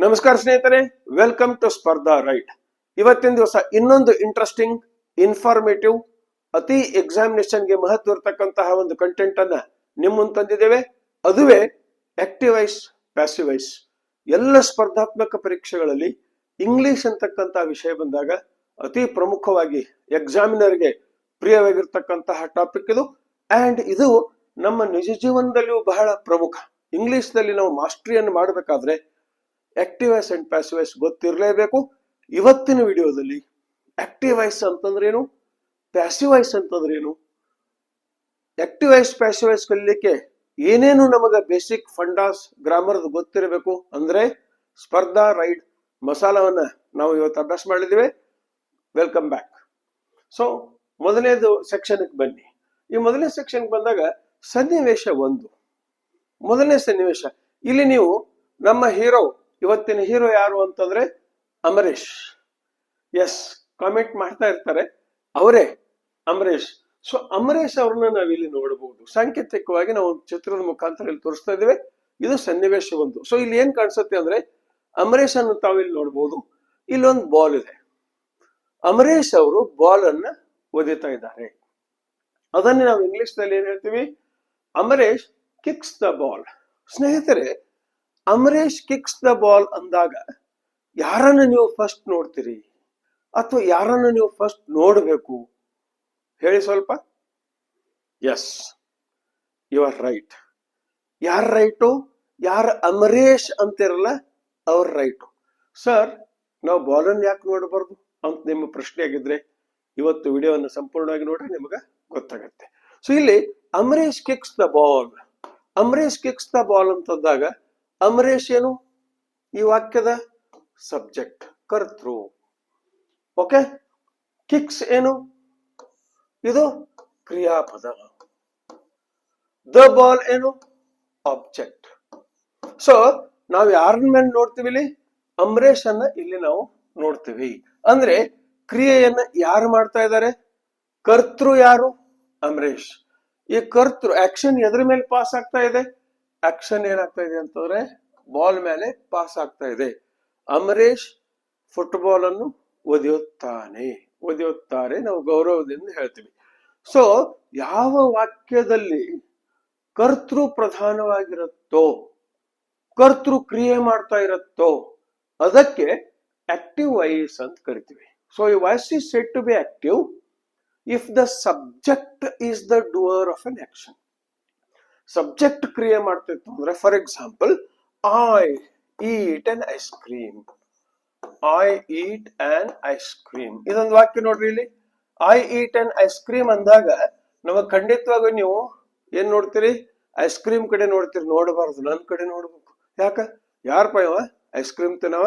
ನಮಸ್ಕಾರ ಸ್ನೇಹಿತರೆ, welcome to ಸ್ಪರ್ಧಾ ರೈಟ್. ಇವತ್ತಿನ ದಿವಸ ಇನ್ನೊಂದು ಇಂಟ್ರೆಸ್ಟಿಂಗ್, ಇನ್ಫಾರ್ಮೇಟಿವ್, ಅತಿ ಎಕ್ಸಾಮಿನೇಷನ್ಗೆ ಮಹತ್ವ ಇರತಕ್ಕಂತಹ ಒಂದು ಕಂಟೆಂಟ್ ಅನ್ನ ನಿಮ್ಮ ಮುಂದೆ ತಂದಿದ್ದೇವೆ. ಅದುವೇ ಆಕ್ಟಿವ್ ವಾಯ್ಸ್, ಪ್ಯಾಸಿವ್ ವಾಯ್ಸ್. ಎಲ್ಲ ಸ್ಪರ್ಧಾತ್ಮಕ ಪರೀಕ್ಷೆಗಳಲ್ಲಿ ಇಂಗ್ಲಿಷ್ ಅಂತಕ್ಕಂತಹ ವಿಷಯ ಬಂದಾಗ ಅತಿ ಪ್ರಮುಖವಾಗಿ ಎಕ್ಸಾಮಿನರ್ಗೆ ಪ್ರಿಯವಾಗಿರ್ತಕ್ಕಂತಹ ಟಾಪಿಕ್ ಇದು. ಅಂಡ್ ಇದು ನಮ್ಮ ನಿಜ ಜೀವನದಲ್ಲಿಯೂ ಬಹಳ ಪ್ರಮುಖ. ಇಂಗ್ಲಿಷ್ ನಲ್ಲಿ ನಾವು ಮಾಸ್ಟರಿಯನ್ನು ಮಾಡಬೇಕಾದ್ರೆ active voice and passive voice ಗೊತ್ತಿರಲೇಬೇಕು. ಇವತ್ತಿನ ವಿಡಿಯೋದಲ್ಲಿ ಆಕ್ಟಿವ್ ವಾಯ್ಸ್ ಅಂತಂದ್ರೆ ಏನು, ಪ್ಯಾಸಿವ್ ವಾಯ್ಸ್ ಅಂತಂದ್ರೆ ಏನು, ಆಕ್ಟಿವ್ ವಾಯ್ಸ್ ಪ್ಯಾಸಿವ್ ವಾಯ್ಸ್ ಕಲಿಲಿಕ್ಕೆ ಏನೇನು ನಮಗೆ ಬೇಸಿಕ್ ಫಂಡಾಸ್ ಗ್ರಾಮರ್ ಗೊತ್ತಿರಬೇಕು ಅಂದ್ರೆ ಸ್ಪರ್ಧಾ ರೈಡ್ ಮಸಾಲವನ್ನ ನಾವು ಇವತ್ತು ಅಭ್ಯಾಸ ಮಾಡಿದ್ದೇವೆ. Welcome back. ಸೊ ಮೊದಲನೇದು ಸೆಕ್ಷನ್ ಬನ್ನಿ. ಈ ಮೊದಲನೇ ಸೆಕ್ಷನ್ ಬಂದಾಗ ಸನ್ನಿವೇಶ ಒಂದು. ಮೊದಲನೇ ಸನ್ನಿವೇಶ ಇಲ್ಲಿ ನೀವು ನಮ್ಮ ಹೀರೋ, ಇವತ್ತಿನ ಹೀರೋ ಯಾರು ಅಂತಂದ್ರೆ ಅಮರೇಶ್. ಎಸ್, ಕಾಮೆಂಟ್ ಮಾಡ್ತಾ ಇರ್ತಾರೆ, ಅವರೇ ಅಮರೇಶ್. ಸೊ ಅಮರೇಶ್ ಅವ್ರನ್ನ ನಾವಿಲ್ಲಿ ನೋಡಬಹುದು. ಸಾಂಕೇತಿಕವಾಗಿ ನಾವು ಚಿತ್ರದ ಮುಖಾಂತರ ಇಲ್ಲಿ ತೋರಿಸ್ತಾ ಇದ್ದೇವೆ. ಇದು ಸನ್ನಿವೇಶ ಒಂದು. ಸೊ ಇಲ್ಲಿ ಏನ್ ಕಾಣಿಸುತ್ತೆ ಅಂದ್ರೆ ಅಮರೇಶ್ ಅನ್ನು ತಾವಿಲ್ಲಿ ನೋಡಬಹುದು. ಇಲ್ಲೊಂದು ಬಾಲ್ ಇದೆ. ಅಮರೇಶ್ ಅವರು ಬಾಲ್ ಅನ್ನ ಒದಿತಾ ಇದ್ದಾರೆ. ಅದನ್ನೇ ನಾವು ಇಂಗ್ಲಿಷ್ ನಲ್ಲಿ ಏನ್ ಹೇಳ್ತೀವಿ, ಅಮರೇಶ್ ಕಿಕ್ಸ್ ದ ಬಾಲ್. ಸ್ನೇಹಿತರೆ, ಅಮರೇಶ್ ಕಿಕ್ಸ್ ದ ಬಾಲ್ ಅಂದಾಗ ಯಾರನ್ನು ನೀವು ಫಸ್ಟ್ ನೋಡ್ತೀರಿ ಅಥವಾ ಯಾರನ್ನು ನೀವು ಫಸ್ಟ್ ನೋಡಬೇಕು ಹೇಳಿ ಸ್ವಲ್ಪ. Yes, you are right. ಯಾರ ರೈಟು? ಯಾರ ಅಮರೇಶ್ ಅಂತಿರಲ್ಲ ಅವ್ರ ರೈಟು. ಸರ್, ನಾವು ಬಾಲನ್ನು ಯಾಕೆ ನೋಡಬಾರ್ದು ಅಂತ ನಿಮ್ಮ ಪ್ರಶ್ನೆ ಆಗಿದ್ರೆ ಇವತ್ತು ವಿಡಿಯೋವನ್ನು ಸಂಪೂರ್ಣವಾಗಿ ನೋಡ್ರಿ, ನಿಮಗೆ ಗೊತ್ತಾಗತ್ತೆ. ಸೊ ಇಲ್ಲಿ Amaresh kicks the ball, Amaresh kicks the ball ಅಂತಂದಾಗ ಅಮರೇಶ್ ಏನು? ಈ ವಾಕ್ಯದ ಸಬ್ಜೆಕ್ಟ್, ಕರ್ತೃ. ಓಕೆ. ಕಿಕ್ಸ್ ಏನು? ಇದು ಕ್ರಿಯಾಪದ. ದ ಬಾಲ್ ಏನು? ಆಬ್ಜೆಕ್ಟ್. ಸೊ ನಾವು ಯಾರನ್ನ ಮೇಲೆ ನೋಡ್ತೀವಿ ಇಲ್ಲಿ? ಅಮರೇಶ್ ಅನ್ನ ಇಲ್ಲಿ ನಾವು ನೋಡ್ತೀವಿ. ಅಂದ್ರೆ ಕ್ರಿಯೆಯನ್ನ ಯಾರು ಮಾಡ್ತಾ ಇದ್ದಾರೆ? ಕರ್ತೃ ಯಾರು? ಅಮರೇಶ್. ಈ ಕರ್ತೃ ಆಕ್ಷನ್ ಎದ್ರ ಮೇಲೆ ಪಾಸ್ ಆಗ್ತಾ ಇದೆ? ಆಕ್ಷನ್ ಏನಾಗ್ತಾ ಇದೆ ಅಂತಂದ್ರೆ ಬಾಲ್ ಮೇಲೆ ಪಾಸ್ ಆಗ್ತಾ ಇದೆ. ಅಮರೇಶ್ ಫುಟ್ಬಾಲ್ ಅನ್ನು ಒದೆಯುತ್ತಾರೆ ನಾವು ಗೌರವದಿಂದ ಹೇಳ್ತೀವಿ. ಸೊ ಯಾವ ವಾಕ್ಯದಲ್ಲಿ ಕರ್ತೃ ಪ್ರಧಾನವಾಗಿರುತ್ತೋ, ಕರ್ತೃ ಕ್ರಿಯೆ ಮಾಡ್ತಾ ಇರುತ್ತೋ ಅದಕ್ಕೆ ಆಕ್ಟಿವ್ ವಾಯ್ಸ್ ಅಂತ ಕರಿತೀವಿ. ಸೊ ಈ voice is said to be active if the subject is the doer of an action. Subject ಕ್ರಿಯೆ ಮಾಡ್ತಿತ್ತು ಅಂದ್ರೆ, for example, I eat an ice cream. I eat an ice cream ಇದೊಂದು ವಾಕ್ಯ ನೋಡ್ರಿ. ಇಲ್ಲಿ I eat an ice cream ಅಂದಾಗ ನಮಗ್ ಖಂಡಿತವಾಗ ನೀವು ಏನ್ ನೋಡ್ತೀರಿ? ಐಸ್ ಕ್ರೀಮ್ ಕಡೆ ನೋಡ್ತೀರಿ. ನೋಡಬಾರ್ದು, ನನ್ ಕಡೆ ನೋಡ್ಬೇಕು. ಯಾಕ? ಯಾರಪ್ಪ ಇವ ಐಸ್ ಕ್ರೀಮ್ ತಿನ್ನವ?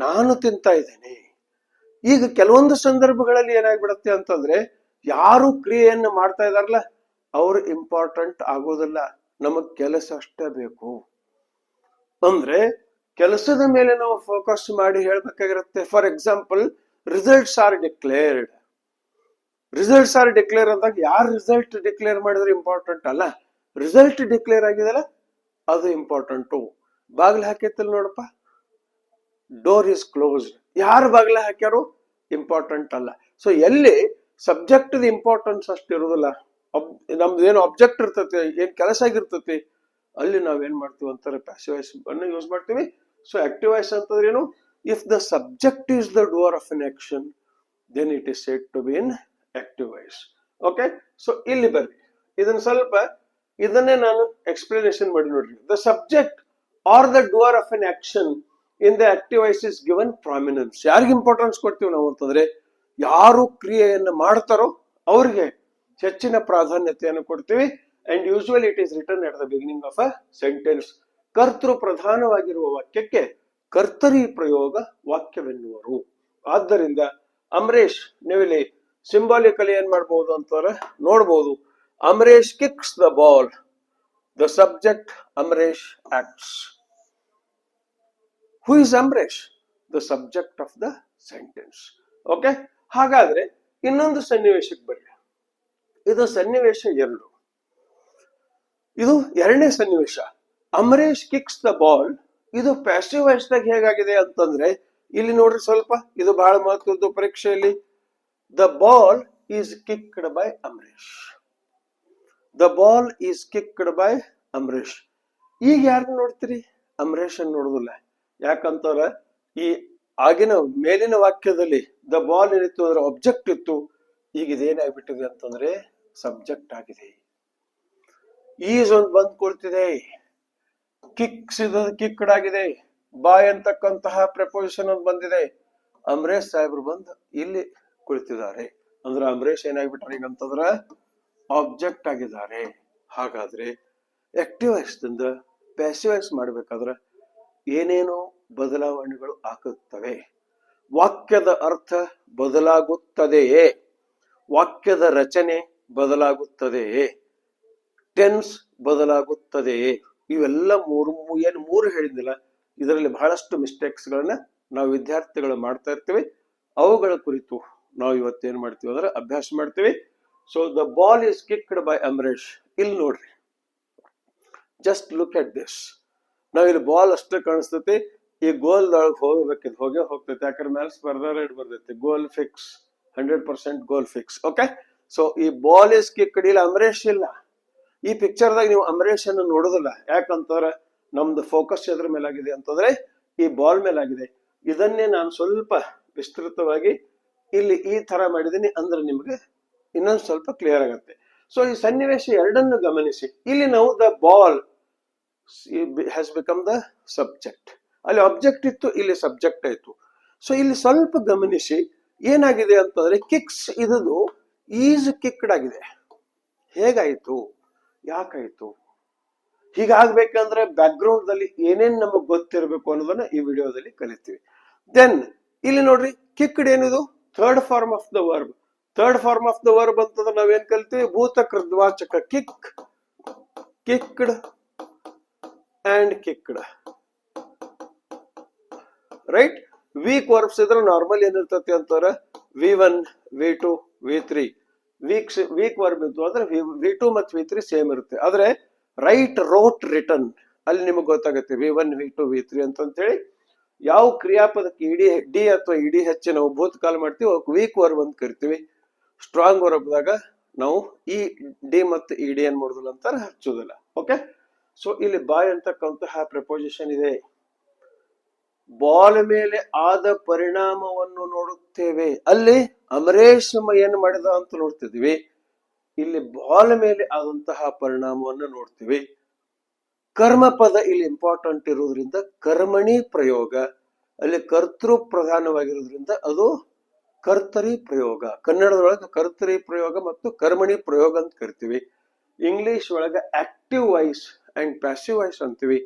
ನಾನು ತಿಂತಾ ಇದ್ದೇನೆ. ಈಗ ಕೆಲವೊಂದು ಸಂದರ್ಭಗಳಲ್ಲಿ ಏನಾಗ್ಬಿಡತ್ತೆ ಅಂತಂದ್ರೆ, ಯಾರು ಕ್ರಿಯೆಯನ್ನು ಮಾಡ್ತಾ ಇದಾರಲ್ಲ ಅವ್ರು ಇಂಪಾರ್ಟೆಂಟ್ ಆಗೋದಿಲ್ಲ. ನಮಗ್ ಕೆಲಸ ಅಷ್ಟೇ ಬೇಕು. ಅಂದ್ರೆ ಕೆಲಸದ ಮೇಲೆ ನಾವು ಫೋಕಸ್ ಮಾಡಿ ಹೇಳ್ಬೇಕಾಗಿರುತ್ತೆ. For example, results are declared. Results are declare ಅಂದಾಗ ಯಾರು ರಿಸಲ್ಟ್ ಡಿಕ್ಲೇರ್ ಮಾಡಿದ್ರೆ ಇಂಪಾರ್ಟೆಂಟ್ ಅಲ್ಲ, ರಿಸಲ್ಟ್ ಡಿಕ್ಲೇರ್ ಆಗಿದೆಲ್ಲ ಅದು ಇಂಪಾರ್ಟೆಂಟು. ಬಾಗಿಲು ಹಾಕೈತಲ್ಲ ನೋಡಪ್ಪ, ಡೋರ್ ಇಸ್ ಕ್ಲೋಸ್ಡ್. ಯಾರು ಬಾಗಿಲ ಹಾಕ್ಯಾರು? ಇಂಪಾರ್ಟೆಂಟ್ ಅಲ್ಲ. ಸೊ ಎಲ್ಲಿ ಸಬ್ಜೆಕ್ಟ್ ಇಂಪಾರ್ಟೆನ್ಸ್ ಅಷ್ಟು ಇರುದಿಲ್ಲ, ನಮ್ದು ಏನು ಆಬ್ಜೆಕ್ಟ್ ಇರ್ತತಿ, ಏನ್ ಕೆಲಸ ಆಗಿರ್ತತಿ, ಅಲ್ಲಿ ನಾವೇನ್ ಮಾಡ್ತೀವಿ ಅಂತಾರೆ ಪ್ಯಾಸಿವ್ ವಾಯ್ಸ್ ಅನ್ನು ಯೂಸ್ ಮಾಡ್ತೀವಿ. ಸೊ ಆಕ್ಟಿವ್ ವಾಯ್ಸ್ ಅಂತಂದ್ರೆ ಏನು? If the subject is the doer of an action then it is said to be in active voice. Okay. So ಇಲ್ಲಿ ಬರ್ರಿ, ಇದನ್ನೇ ನಾನು ಎಕ್ಸ್ಪ್ಲನೇಷನ್ ಮಾಡಿ ನೋಡ್ರಿ. The subject are the doer of an action in the active voice is given prominence. ಯಾರಿಗೆ importance ಕೊಡ್ತೀವಿ ನಾವು ಅಂತಂದ್ರೆ, ಯಾರು ಕ್ರಿಯೆಯನ್ನು ಮಾಡ್ತಾರೋ ಅವ್ರಿಗೆ ಹೆಚ್ಚಿನ ಪ್ರಾಧಾನ್ಯತೆಯನ್ನು ಕೊಡ್ತೀವಿ. And usually it is return at the beginning of a sentence. ಕರ್ತೃ ಪ್ರಧಾನವಾಗಿರುವ ವಾಕ್ಯಕ್ಕೆ ಕರ್ತರಿ ಪ್ರಯೋಗ ವಾಕ್ಯವೆನ್ನುವರು. ಆದ್ದರಿಂದ ಅಮರೇಶ್, ನೀವಿಲ್ಲಿ ಸಿಂಬಾಲಿಕಲಿ ಏನ್ ಮಾಡ್ಬೋದು ಅಂತಂದ್ರೆ ನೋಡ್ಬೋದು, Amaresh kicks the ball. The subject Amaresh acts. Who is Amaresh? The subject of the sentence. Okay. ಹಾಗಾದ್ರೆ ಇನ್ನೊಂದು ಸನ್ನಿವೇಶಕ್ಕೆ ಬರ್ರಿ. ಇದು ಸನ್ನಿವೇಶ 2. ಇದು ಎರಡನೇ ಸನ್ನಿವೇಶ. ಅಮರೇಶ್ ಕಿಕ್ಸ್ ದ ಬಾಲ್ ಇದು ಪ್ಯಾಸಿವ್ ವಾಯ್ಸ್ ದಾಗ ಹೇಗಾಗಿದೆ ಅಂತಂದ್ರೆ ಇಲ್ಲಿ ನೋಡ್ರಿ ಸ್ವಲ್ಪ, ಇದು ಬಹಳ ಮಹತ್ವದ ಪರೀಕ್ಷೆಯಲ್ಲಿ. The ball is kicked by Ambareesh. The ball is kicked by Ambareesh. ಈಗ ಯಾರನ್ನ ನೋಡ್ತೀರಿ? ಅಂಬರೀಶ್ ಅನ್ನು ನೋಡುದಿಲ್ಲ. ಯಾಕಂತಾರ ಈ ಆಗಿನ ಮೇಲಿನ ವಾಕ್ಯದಲ್ಲಿ ದ ಬಾಲ್ ಏನಿತ್ತು ಅಂದ್ರೆ ಆಬ್ಜೆಕ್ಟ್ ಇತ್ತು. ಈಗ ಇದೇನಾಗ್ಬಿಟ್ಟಿದೆ ಅಂತಂದ್ರೆ ಸಬ್ಜೆಕ್ಟ್ ಆಗಿದೆ. ಈಸ್ ಒಂದು ಬಂದ್ ಕೊಡ್ತಿದೆ, ಕಿಕ್ಸ್ ಇದು ಕಿಕ್ಡ್ ಆಗಿದೆ, ಬಾಯ್ ಅಂತಕ್ಕಂತಹ ಪ್ರಪೋಸಿಷನ್ ಒಂದು ಬಂದಿದೆ. ಅಂಬರೀಶ್ ಸಾಹೇಬ್ರು ಬಂದು ಇಲ್ಲಿ ಕುಳಿತಿದ್ದಾರೆ. ಅಂದ್ರೆ ಅಂಬರೀಶ್ ಏನಾಗ್ಬಿಟ್ರೆ ಈಗ ಅಂತಂದ್ರ ಆಬ್ಜೆಕ್ಟ್ ಆಗಿದ್ದಾರೆ. ಹಾಗಾದ್ರೆ ಆಕ್ಟಿವ್ ವಾಯ್ಸ್ ದಿಂದ ಪ್ಯಾಸಿವ್ ವಾಯ್ಸ್ ಮಾಡ್ಬೇಕಾದ್ರೆ ಏನೇನೋ ಬದಲಾವಣೆಗಳು ಆಗುತ್ತವೆ. ವಾಕ್ಯದ ಅರ್ಥ ಬದಲಾಗುತ್ತದೆಯೇ? ವಾಕ್ಯದ ರಚನೆ ಬದಲಾಗುತ್ತದೆಯೇ? ಟೆನ್ಸ್ ಬದಲಾಗುತ್ತದೆಯೇ? ಇವೆಲ್ಲ ಮೂರು ಹೇಳಿದ್ದಿಲ್ಲ, ಇದರಲ್ಲಿ ಬಹಳಷ್ಟು ಮಿಸ್ಟೇಕ್ಸ್ ಗಳನ್ನ ನಾವು ವಿದ್ಯಾರ್ಥಿಗಳು ಮಾಡ್ತಾ ಇರ್ತೀವಿ. ಅವುಗಳ ಕುರಿತು ನಾವು ಇವತ್ತೇನ್ ಮಾಡ್ತೀವಿ ಅಂದ್ರೆ ಅಭ್ಯಾಸ ಮಾಡ್ತೀವಿ. So the ball is kicked by Ambareesh. ಇಲ್ಲಿ ನೋಡ್ರಿ, ಜಸ್ಟ್ ಲುಕ್ ಅಟ್ ದಿಸ್. ನಾವ್ ಇಲ್ಲಿ ಬಾಲ್ ಅಷ್ಟೇ ಕಾಣಿಸ್ತೈತಿ, ಈ ಗೋಲ್ ಒಳಗೆ ಹೋಗ್ಬೇಕಿದ್ ಹೋಗೇ ಹೋಗ್ತೈತಿ. ಯಾಕಂದ್ರೆ ಮೇಲೆ ಸ್ಪರ್ಧಾ ರೇಟ್ ಬರ್ತೈತಿ, ಗೋಲ್ ಫಿಕ್ಸ್, 100% ಗೋಲ್ ಫಿಕ್ಸ್. ಓಕೆ, ಸೊ ಈ ಬಾಲ್ ಈಸ್ ಕಿಕ್ಡ್, ಇಲ್ಲ ಅಂಬರೀಶ್ ಇಲ್ಲ. ಈ ಪಿಕ್ಚರ್ ದಾಗ ನೀವು ಅಂಬರೀಶ್ ಅನ್ನು ನೋಡೋದಿಲ್ಲ. ಯಾಕಂತಂದ್ರೆ ನಮ್ದು ಫೋಕಸ್ ಎದ್ರ ಮೇಲಾಗಿದೆ ಅಂತಂದ್ರೆ ಈ ಬಾಲ್ ಮೇಲಾಗಿದೆ. ಇದನ್ನೇ ನಾನು ಸ್ವಲ್ಪ ವಿಸ್ತೃತವಾಗಿ ಇಲ್ಲಿ ಈ ತರ ಮಾಡಿದೀನಿ ಅಂದ್ರೆ ನಿಮ್ಗೆ ಇನ್ನೊಂದು ಸ್ವಲ್ಪ ಕ್ಲಿಯರ್ ಆಗುತ್ತೆ. ಸೊ ಈ ಸನ್ನಿವೇಶ ಎರಡನ್ನು ಗಮನಿಸಿ. ಇಲ್ಲಿ ನಾವು the ball has become the subject. ಅಲ್ಲಿ ಆಬ್ಜೆಕ್ಟ್ ಇತ್ತು, ಇಲ್ಲಿ ಸಬ್ಜೆಕ್ಟ್ ಆಯ್ತು. ಸೊ ಇಲ್ಲಿ ಸ್ವಲ್ಪ ಗಮನಿಸಿ ಏನಾಗಿದೆ ಅಂತಂದ್ರೆ ಕಿಕ್ಸ್ ಇದು ಈಸ್ ಕಿಕ್ಡ್ ಆಗಿದೆ. ಹೇಗಾಯ್ತು? ಯಾಕಾಯ್ತು? ಹೀಗಾಗ್ಬೇಕಂದ್ರೆ ಬ್ಯಾಕ್ ಗ್ರೌಂಡ್ ದಲ್ಲಿ ಏನೇನ್ ನಮಗ್ ಗೊತ್ತಿರಬೇಕು ಅನ್ನೋದನ್ನ ಈ ವಿಡಿಯೋದಲ್ಲಿ ಕಲಿತೀವಿ. ದೆನ್ ಇಲ್ಲಿ ನೋಡ್ರಿ, ಕಿಕ್ಡ್ ಏನಿದು third form of the verb. Third form of the verb ಅಂತಂದ್ರೆ ನಾವೇನ್ ಕಲಿತೀವಿ? ಭೂತ ಕೃದ್ವಾಚಕ kick, kicked and kicked. Right? Weak verbs ಇದ್ರೆ ನಾರ್ಮಲ್ ಏನಿರ್ತತಿ ಅಂತಾರ V1, V2, V3. Weak verb ಇತ್ತು ಅಂದ್ರೆ V2 ಮತ್ತು V3 ಸೇಮ್ ಇರುತ್ತೆ. ಆದ್ರೆ ರೈಟ್, ರೋಟ್, ರಿಟರ್ನ್ ಅಲ್ಲಿ ನಿಮಗೆ ಗೊತ್ತಾಗುತ್ತೆ V1, V2, V3 ಅಂತ ಹೇಳಿ. ಯಾವ ಕ್ರಿಯಾಪದಕ್ಕೆ ಇಡಿ ಡಿ ಅಥವಾ ಇಡಿ ಹೆಚ್ಚು ನಾವು ಭೂತಕಾಲ ಮಾಡ್ತೀವಿ ವೀಕ್ ವರ್ಬ್ ಅಂತ ಕರಿತೀವಿ. ಸ್ಟ್ರಾಂಗ್ ವರ್ಬ್ದಾಗ ನಾವು ಈ ಡಿ ಮತ್ತು ಇಡಿ ಏನ್ ಮಾಡುದಿಲ್ಲ ಅಂತಾರ, ಹಚ್ಚುದಿಲ್ಲ. ಓಕೆ, ಸೊ ಇಲ್ಲಿ ಬಾಯ್ ಅಂತಕ್ಕಂತಹ ಪ್ರಪೋಸಿಷನ್ ಇದೆ. ಬಾಲ್ ಮೇಲೆ ಆದ ಪರಿಣಾಮವನ್ನು ನೋಡುತ್ತೇವೆ. ಅಲ್ಲಿ ಅಮರೇಶ್ ಏನ್ ಮಾಡಿದ ಅಂತ ನೋಡ್ತಿದ್ವಿ, ಇಲ್ಲಿ ಬಾಲ್ ಮೇಲೆ ಆದಂತಹ ಪರಿಣಾಮವನ್ನು ನೋಡ್ತೀವಿ. ಕರ್ಮ ಪದ ಇಲ್ಲಿ ಇಂಪಾರ್ಟೆಂಟ್ ಇರೋದ್ರಿಂದ ಕರ್ಮಣಿ ಪ್ರಯೋಗ, ಅಲ್ಲಿ ಕರ್ತೃ ಪ್ರಧಾನವಾಗಿರೋದ್ರಿಂದ ಅದು ಕರ್ತರಿ ಪ್ರಯೋಗ. ಕನ್ನಡದೊಳಗೆ ಕರ್ತರಿ ಪ್ರಯೋಗ ಮತ್ತು ಕರ್ಮಣಿ ಪ್ರಯೋಗ ಅಂತ ಕರಿತೀವಿ. ಇಂಗ್ಲಿಷ್ ಒಳಗೆ active voice and passive voice ಅಂತೀವಿ.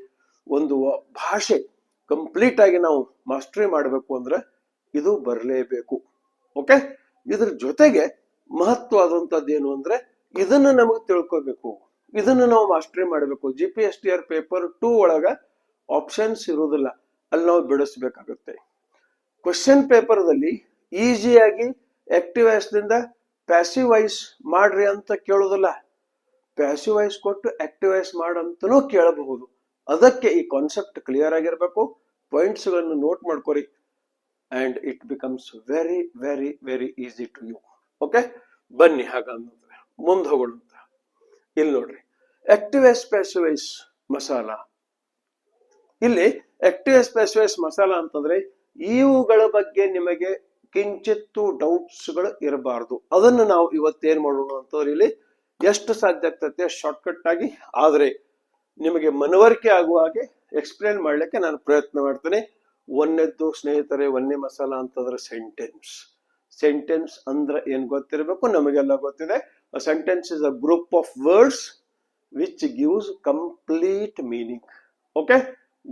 ಒಂದು ಭಾಷೆ ಕಂಪ್ಲೀಟ್ ಆಗಿ ನಾವು ಮಾಸ್ಟರಿ ಮಾಡಬೇಕು ಅಂದ್ರೆ ಇದು ಬರಲೇಬೇಕು. ಓಕೆ, ಇದ್ರ ಜೊತೆಗೆ ಮಹತ್ವವಾದಂತದ್ದು ಏನು ಅಂದ್ರೆ ಇದನ್ನ ನಮಗೆ ತಿಳ್ಕೋಬೇಕು, ಇದನ್ನ ನಾವು ಮಾಸ್ಟರಿ ಮಾಡಬೇಕು. GPSTR ಪೇಪರ್ 2 ಒಳಗ ಆಪ್ಷನ್ಸ್ ಇರುವುದಿಲ್ಲ, ಅಲ್ಲಿ ನಾವು ಬಿಡಿಸ್ಬೇಕಾಗುತ್ತೆ. ಕ್ವಶನ್ ಪೇಪರ್ದಲ್ಲಿ ಈಸಿಯಾಗಿ ಆಕ್ಟಿವ್ ವಾಯ್ಸ್ ದಿಂದ ಪ್ಯಾಸಿವ್ ವಾಯ್ಸ್ ಮಾಡ್ರಿ ಅಂತ ಕೇಳೋದಿಲ್ಲ, ಪ್ಯಾಸಿವ್ ವಾಯ್ಸ್ ಕೊಟ್ಟು ಆಕ್ಟಿವ್ ವಾಯ್ಸ್ ಮಾಡಂತನೂ ಕೇಳಬಹುದು. ಅದಕ್ಕೆ ಈ ಕಾನ್ಸೆಪ್ಟ್ ಕ್ಲಿಯರ್ ಆಗಿರ್ಬೇಕು. ಪಾಯಿಂಟ್ಸ್ ಗಳನ್ನು ನೋಟ್ ಮಾಡ್ಕೊರಿ and it becomes very very very easy to you. Okay, ಬನ್ನಿ ಹಾಗಂದ್ರೆ ಮುಂದೆ ಹೋಗೋಣ. ಇಲ್ಲಿ ನೋಡ್ರಿ, active voice passive voice masala. ಇಲ್ಲಿ active voice passive voice masala ಅಂತಂದ್ರೆ ಇವುಗಳ ಬಗ್ಗೆ ನಿಮಗೆ ಕಿಂಚಿತ್ತು ಡೌಟ್ಸ್ ಗಳು ಇರಬಾರ್ದು. ಅದನ್ನು ನಾವು ಇವತ್ತೇನ್ ಮಾಡೋಣ ಅಂತಂದ್ರೆ ಇಲ್ಲಿ ಎಷ್ಟು ಸಾಧ್ಯ ಆಗ್ತದೆ ಶಾರ್ಟ್ಕಟ್ ಆಗಿ, ಆದ್ರೆ ನಿಮಗೆ ಮನವರಿಕೆ ಆಗುವ ಹಾಗೆ ಎಕ್ಸ್ಪ್ಲೇನ್ ಮಾಡ್ಲಿಕ್ಕೆ ನಾನು ಪ್ರಯತ್ನ ಮಾಡ್ತೇನೆ. ಒಂದನೇದ್ದು ಸ್ನೇಹಿತರೆ, ಒಂದೇ ಮಸಾಲ ಅಂತಂದ್ರೆ ಸೆಂಟೆನ್ಸ್. ಸೆಂಟೆನ್ಸ್ ಅಂದ್ರೆ ಏನ್ ಗೊತ್ತಿರಬೇಕು, ನಮಗೆಲ್ಲ ಗೊತ್ತಿದೆ. Sentence is a group of words which gives complete meaning. Okay,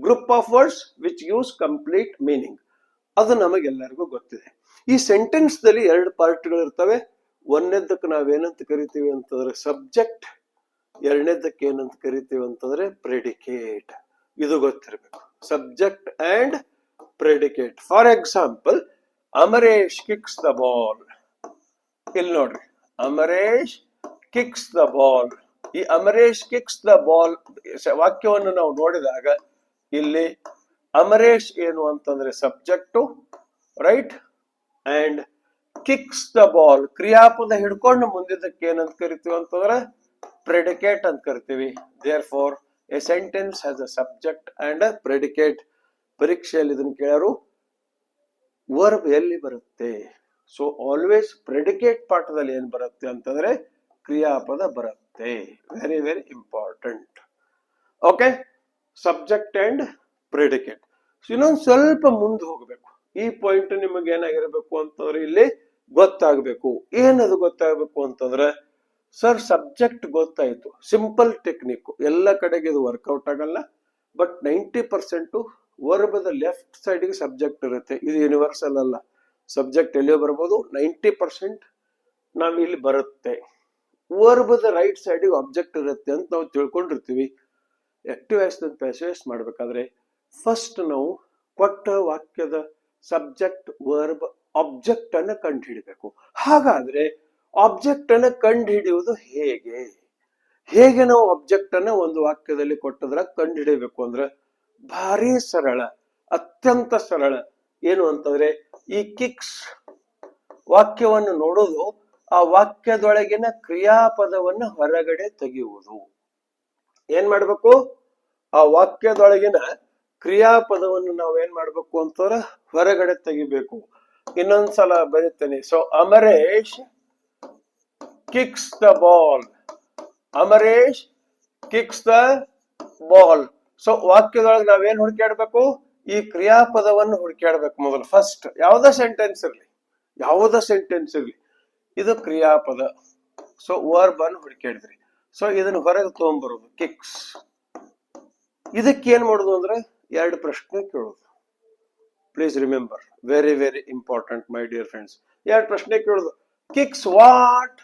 group of words which gives complete meaning, ಅದು ನಮಗೆಲ್ಲರಿಗೂ ಗೊತ್ತಿದೆ. ಈ ಸೆಂಟೆನ್ಸ್ ದಲ್ಲಿ 2 ಪಾರ್ಟ್ಗಳು ಇರ್ತವೆ. ಒಂದನೇದಕ್ಕೆ ನಾವೇನಂತ ಕರಿತೀವಿ ಅಂತಂದ್ರೆ ಸಬ್ಜೆಕ್ಟ್, ಎರಡನೇದಕ್ಕೆ ಏನಂತ ಕರಿತೀವಿ ಅಂತಂದ್ರೆ ಪ್ರೆಡಿಕೇಟ್. ಇದು ಗೊತ್ತಿರಬೇಕು, subject and predicate. For example, Amaresh kicks the ball. ಇಲ್ಲಿ ನೋಡ್ರಿ, ಅಮರೇಶ್ ಕಿಕ್ಸ್ ದ ಬಾಲ್. ಈ ಅಮರೇಶ್ ಕಿಕ್ಸ್ ದ ಬಾಲ್ ವಾಕ್ಯವನ್ನು ನಾವು ನೋಡಿದಾಗ ಇಲ್ಲಿ ಅಮರೇಶ್ ಏನು ಅಂತಂದ್ರೆ subject, right? And kicks the ball, ಕ್ರಿಯಾಪದ ಹಿಡ್ಕೊಂಡು ಮುಂದಿದ್ದಕ್ಕೆ ಏನಂತ ಕರಿತೀವಿ ಅಂತಂದ್ರೆ ಪ್ರೆಡಿಕೇಟ್ ಅಂತ ಕರಿತೀವಿ. Therefore a sentence has a subject and a predicate. ಪರೀಕ್ಷೆಯಲ್ಲಿ ಇದನ್ನು ಕೇಳರು, ವರ್ಬ್ ಎಲ್ಲಿ ಬರುತ್ತೆ? ಸೊ ಆಲ್ವೇಸ್ ಪ್ರೆಡಿಕೇಟ್ ಪಾಠದಲ್ಲಿ ಏನ್ ಬರುತ್ತೆ ಅಂತಂದ್ರೆ ಕ್ರಿಯಾಪದ ಬರುತ್ತೆ. Very very important. Okay, subject and predicate. ಇನ್ನೊಂದು ಸ್ವಲ್ಪ ಮುಂದೆ ಹೋಗ್ಬೇಕು. ಈ ಪಾಯಿಂಟ್ ನಿಮಗೆ ಏನಾಗಿರ್ಬೇಕು ಅಂತಂದ್ರೆ ಇಲ್ಲಿ ಗೊತ್ತಾಗಬೇಕು. ಏನದು ಗೊತ್ತಾಗಬೇಕು ಅಂತಂದ್ರೆ, ಸರ್ ಸಬ್ಜೆಕ್ಟ್ ಗೊತ್ತಾಯ್ತು, ಸಿಂಪಲ್ ಟೆಕ್ನಿಕ್, ಎಲ್ಲ ಕಡೆಗೆ ಇದು ವರ್ಕೌಟ್ ಆಗಲ್ಲ. ಬಟ್ 90% ವರ್ಬದ ಲೆಫ್ಟ್ ಸೈಡ್ಗೆ ಸಬ್ಜೆಕ್ಟ್ ಇರುತ್ತೆ. ಇದು ಯೂನಿವರ್ಸಲ್ ಅಲ್ಲ, ಸಬ್ಜೆಕ್ಟ್ ಎಲ್ಲಿಯೋ ಬರ್ಬೋದು. 90% ನಾವ್ ಇಲ್ಲಿ ಬರುತ್ತೆ. ವರ್ಬದ ರೈಟ್ ಸೈಡ್ಗೆ ಆಬ್ಜೆಕ್ಟ್ ಇರುತ್ತೆ ಅಂತ ನಾವು ತಿಳ್ಕೊಂಡಿರ್ತೀವಿ. ಆಕ್ಟಿವ್ ವಾಯ್ಸ್ ಪ್ಯಾಸಿವ್ ವಾಯ್ಸ್ ಮಾಡ್ಬೇಕಾದ್ರೆ ಫಸ್ಟ್ ನಾವು ಕೊಟ್ಟ ವಾಕ್ಯದ ಸಬ್ಜೆಕ್ಟ್ ವರ್ಬ್ ಆಬ್ಜೆಕ್ಟ್ ಅನ್ನ ಕಂಡು ಹಿಡಿಬೇಕು. ಹಾಗಾದ್ರೆ ಆಬ್ಜೆಕ್ಟ್ ಅನ್ನ ಕಂಡು ಹಿಡಿಯುವುದು ಹೇಗೆ? ಹೇಗೆ ನಾವು ಆಬ್ಜೆಕ್ಟ್ ಅನ್ನ ಒಂದು ವಾಕ್ಯದಲ್ಲಿ ಕೊಟ್ಟದ್ರ ಕಂಡು ಹಿಡಿಯಬೇಕು ಅಂದ್ರೆ ಭಾರಿ ಸರಳ, ಅತ್ಯಂತ ಸರಳ. ಏನು ಅಂತಂದ್ರೆ ಈ ಕಿಕ್ಸ್ ವಾಕ್ಯವನ್ನು ನೋಡೋದು, ಆ ವಾಕ್ಯದೊಳಗಿನ ಕ್ರಿಯಾಪದವನ್ನ ಹೊರಗಡೆ ತೆಗೆಯುವುದು. ಏನ್ ಮಾಡ್ಬೇಕು? ಆ ವಾಕ್ಯದೊಳಗಿನ ಕ್ರಿಯಾಪದವನ್ನು ನಾವು ಏನ್ ಮಾಡ್ಬೇಕು ಅಂತಂದ್ರೆ ಹೊರಗಡೆ ತೆಗಿಬೇಕು. ಇನ್ನೊಂದ್ಸಲ ಬರೀತೇನೆ. So Amaresh kicks the ball. Amaresh kicks the ball. So ವಾಕ್ಯದೊಳಗೆ ನಾವೇನ್ ಹುಡುಕಾಡ್ಬೇಕು? ಈ ಕ್ರಿಯಾಪದವನ್ನು ಹುಡುಕಾಡ್ಬೇಕು ಮೊದಲು. ಫಸ್ಟ್ ಯಾವುದೇ ಸೆಂಟೆನ್ಸ್ ಇರ್ಲಿ, ಇದು ಕ್ರಿಯಾಪದ. ಸೊ ವರ್ಬ್ ಅನ್ನು ಹುಡುಕಾಡಿದ್ರಿ. ಸೊ ಇದನ್ನ ಹೊರಗೆ ತಗೊಂಡ್ಬರೋದು ಕಿಕ್ಸ್. ಇದಕ್ಕೆ ಏನ್ ಮಾಡೋದು ಅಂದ್ರೆ ಎರಡು ಪ್ರಶ್ನೆ ಕೇಳೋದು. Please remember, very very important my dear friends. ಎರಡು ಪ್ರಶ್ನೆ ಕೇಳೋದು. Kicks what?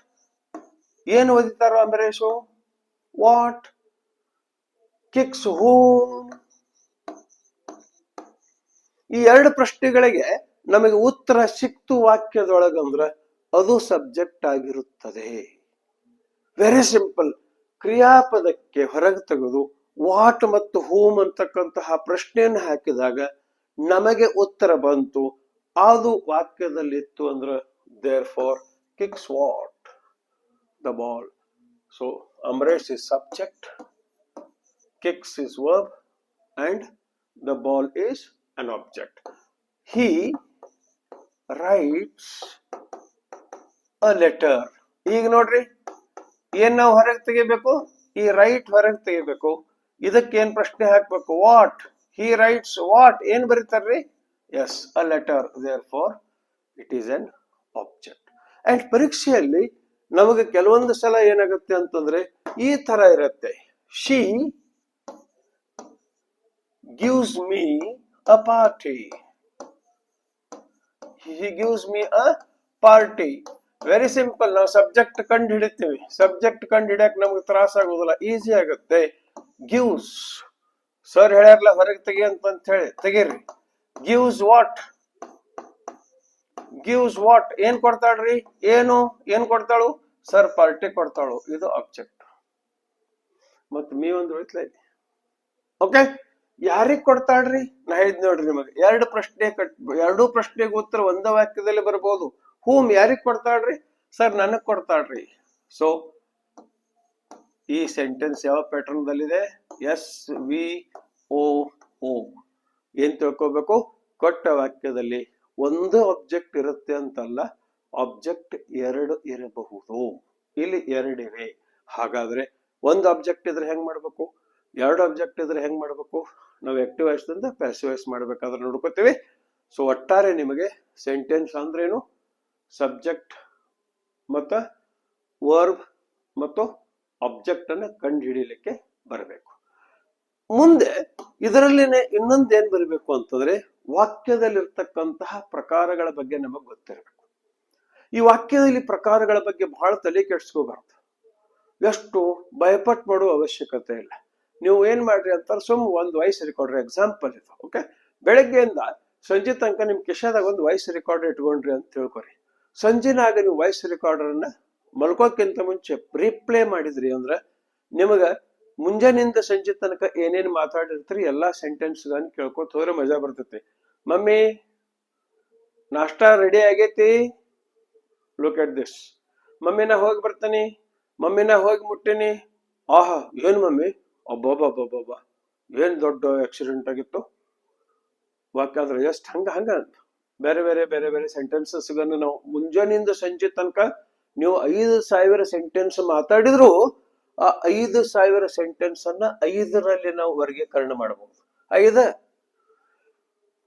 ಏನು ಓದಿತಾರೋ ಅಂಬರೀಶು? ವಾಟ್? ಕಿಕ್ಸ್ ಹೂಮ್? ಈ ಎರಡು ಪ್ರಶ್ನೆಗಳಿಗೆ ನಮಗೆ ಉತ್ತರ ಸಿಕ್ತು ವಾಕ್ಯದೊಳಗಂದ್ರೆ ಅದು ಸಬ್ಜೆಕ್ಟ್ ಆಗಿರುತ್ತದೆ. Very simple. ಕ್ರಿಯಾಪದಕ್ಕೆ ಹೊರಗೆ ತೆಗೆದು ವಾಟ್ ಮತ್ತು ಹೂಮ್ ಅಂತಕ್ಕಂತಹ ಪ್ರಶ್ನೆಯನ್ನು ಹಾಕಿದಾಗ ನಮಗೆ ಉತ್ತರ ಬಂತು, ಅದು ವಾಕ್ಯದಲ್ಲಿ ಇತ್ತು ಅಂದ್ರೆ there for kicks what the ball. So Amaresh is subject, kicks is verb, and the ball is an object. He writes a letter. ಈಗ ನೋಡ್ರಿ, ಏನ್ ನಾವು ಹೊರಗೆ ತೆಗಿಬೇಕು? ಈ ರೈಟ್ ಹೊರಗೆ ತೆಗಿಬೇಕು. ಇದಕ್ಕೆ ಏನ್ ಪ್ರಶ್ನೆ ಹಾಕ್ಬೇಕು? ವಾಟ್. he writes what? ಏನ್ ಬರೀತಾರ್ರಿ? Yes, a letter. therefore it is an object. And ಪರೀಕ್ಷೆಯಲ್ಲಿ ನಮಗೆ ಕೆಲವೊಂದು ಸಲ ಏನಾಗುತ್ತೆ ಅಂತಂದ್ರೆ ಈ ತರ ಇರುತ್ತೆ. she gives me a party. he gives me a party. Very simple. ನಾವು ಸಬ್ಜೆಕ್ಟ್ ಕಂಡು ಹಿಡಿತೀವಿ. ಸಬ್ಜೆಕ್ಟ್ ಕಂಡು ಹಿಡಿಯಕ್ ನಮ್ಗೆ ತ್ರಾಸ ಆಗೋದಿಲ್ಲ, ಈಸಿ ಆಗುತ್ತೆ. ಗಿವ್ಸ್, ಸರ್ ಹೇಳ್ಯಾರಲ್ಲ ಹೊರಗೆ ತೆಗಿ ಅಂತ ಹೇಳಿ ತೆಗೀರಿ. Gives what? Gives what? ಏನ್ ಕೊಡ್ತಾಳ್ರಿ? ಏನ್ ಕೊಡ್ತಾಳು? Sir party ಕೊಡ್ತಾಳು. ಇದು ಆಬ್ಜೆಕ್ಟ್. ಮತ್ ಮೀ ಒಂದು ಉಳಿತ್ಲ ಇದೆ. ಓಕೆ, ಯಾರಿಗ್ ಕೊಡ್ತಾಳ್ರಿ? ನಾ ಹೇಳಿದ್ ನೋಡ್ರಿ ನಿಮಗೆ, ಎರಡು ಪ್ರಶ್ನೆಗೆ ಉತ್ತರ ಒಂದ ವಾಕ್ಯದಲ್ಲಿ ಬರ್ಬೋದು. ಹೂಮ್ ಯಾರಿಗ್ ಕೊಡ್ತಾಳ್ರಿ? ಸರ್ ನನಗ್ ಕೊಡ್ತಾಳ್ರಿ. ಸೊ ಈ ಸೆಂಟೆನ್ಸ್ ಯಾವ ಪ್ಯಾಟರ್ನ್ ದಲ್ಲಿದೆ? SVO. ಏನ್ ತಿಳ್ಕೋಬೇಕು? ಕೊಟ್ಟ ವಾಕ್ಯದಲ್ಲಿ ಒಂದು ಆಬ್ಜೆಕ್ಟ್ ಇರುತ್ತೆ ಅಂತಲ್ಲ, ಆಬ್ಜೆಕ್ಟ್ ಎರಡು ಇರಬಹುದು. ಇಲ್ಲಿ ಎರಡಿವೆ. ಹಾಗಾದ್ರೆ ಒಂದು ಆಬ್ಜೆಕ್ಟ್ ಇದ್ರೆ ಹೆಂಗ್ ಮಾಡ್ಬೇಕು? ಎರಡು ಆಬ್ಜೆಕ್ಟ್ ಇದ್ರೆ ಹೆಂಗ್ ಮಾಡ್ಬೇಕು? ನಾವು ಆಕ್ಟಿವ್ ವಾಯ್ಸ್ ದಿಂದ ಪ್ಯಾಸಿವ್ ವಾಯ್ಸ್ ಮಾಡ್ಬೇಕಾದ್ರೆ ನೋಡ್ಕೋತೀವಿ. ಸೊ ಒಟ್ಟಾರೆ ನಿಮಗೆ ಸೆಂಟೆನ್ಸ್ ಅಂದ್ರೇನು? ಸಬ್ಜೆಕ್ಟ್ ಮತ್ತು ವರ್ಬ್ ಮತ್ತು ಆಬ್ಜೆಕ್ಟ್ ಅನ್ನ ಕಂಡು ಹಿಡಿಯಲಿಕ್ಕೆ ಬರಬೇಕು. ಮುಂದೆ ಇದರಲ್ಲಿನೇ ಇನ್ನೊಂದು ಏನ್ ಬರಬೇಕು ಅಂತಂದ್ರೆ ವಾಕ್ಯದಲ್ಲಿರ್ತಕ್ಕಂತಹ ಪ್ರಕಾರಗಳ ಬಗ್ಗೆ ನಮಗ್ ಗೊತ್ತಿರಬೇಕು. ಈ ವಾಕ್ಯದಲ್ಲಿ ಪ್ರಕಾರಗಳ ಬಗ್ಗೆ ಬಹಳ ತಲೆ ಕೆಡ್ಸ್ಕೋಬಾರ್ದು. ಎಷ್ಟು ಭಯಪಟ್ಟು ಮಾಡುವ ಅವಶ್ಯಕತೆ ಇಲ್ಲ. ನೀವು ಏನ್ ಮಾಡ್ರಿ ಅಂತಾರೆ, ಸುಮ್ ಒಂದು ವಾಯ್ಸ್ ರೆಕಾರ್ಡರ್ ಎಕ್ಸಾಂಪಲ್ ಇದು. ಓಕೆ, ಬೆಳಗ್ಗೆಯಿಂದ ಸಂಜೆ ತನಕ ನಿಮ್ ಕಿಶಾದಾಗ ಒಂದು ವಾಯ್ಸ್ ರೆಕಾರ್ಡರ್ ಇಟ್ಕೊಂಡ್ರಿ ಅಂತ ತಿಳ್ಕೊರಿ. ಸಂಜೆನಾಗ ನೀವು ವಾಯ್ಸ್ ರೆಕಾರ್ಡರ್ ಅನ್ನ ಮಲ್ಕೋಕ್ಕಿಂತ ಮುಂಚೆ ರೀಪ್ಲೇ ಮಾಡಿದ್ರಿ ಅಂದ್ರೆ ನಿಮಗ ಮುಂಜಾನಿಂದ ಸಂಜೆ ತನಕ ಏನೇನ್ ಮಾತಾಡಿರ್ತೀರಿ ಎಲ್ಲಾ ಸೆಂಟೆನ್ಸ್ ಗಳನ್ನ ಕೇಳ್ಕೊತ ಹೋದ್ರೆ ಮಜಾ ಬರ್ತೈತಿ. ಮಮ್ಮಿ ನಾಷ್ಟಾ ರೆಡಿ ಆಗೈತಿ, ಲುಕ್ ಅಟ್ ದಿಸ್. ಮಮ್ಮಿ ನಾ ಹೋಗಿ ಬರ್ತೀನಿ, ಮಮ್ಮಿ ನಾ ಹೋಗಿ ಮುಟ್ಟಿನಿ. ಆಹಾ ಏನ್ ಮಮ್ಮಿ, ಅಬ್ಬಬ್ಬಬ್ಬಬ್ಬ ಏನ್ ದೊಡ್ಡ ಆಕ್ಸಿಡೆಂಟ್ ಆಗಿತ್ತು. ವಾಕ್ಯ ಆದ್ರೆ ಎಷ್ಟ್ ಹಂಗ ಹಂಗ ಅಂತ ಬೇರೆ ಬೇರೆ ಬೇರೆ ಬೇರೆ ಸೆಂಟೆನ್ಸಸ್ ಗಳನ್ನ ನಾವು ಮುಂಜಾನಿಂದ ಸಂಜೆ ತನಕ ನೀವು 5,000 ಸೆಂಟೆನ್ಸ್ ಮಾತಾಡಿದ್ರು ಆ 5,000 ಸೆಂಟೆನ್ಸ್ ಅನ್ನ 5ರಲ್ಲಿ ನಾವು ವರ್ಗೀಕರಣ ಮಾಡಬಹುದು. 5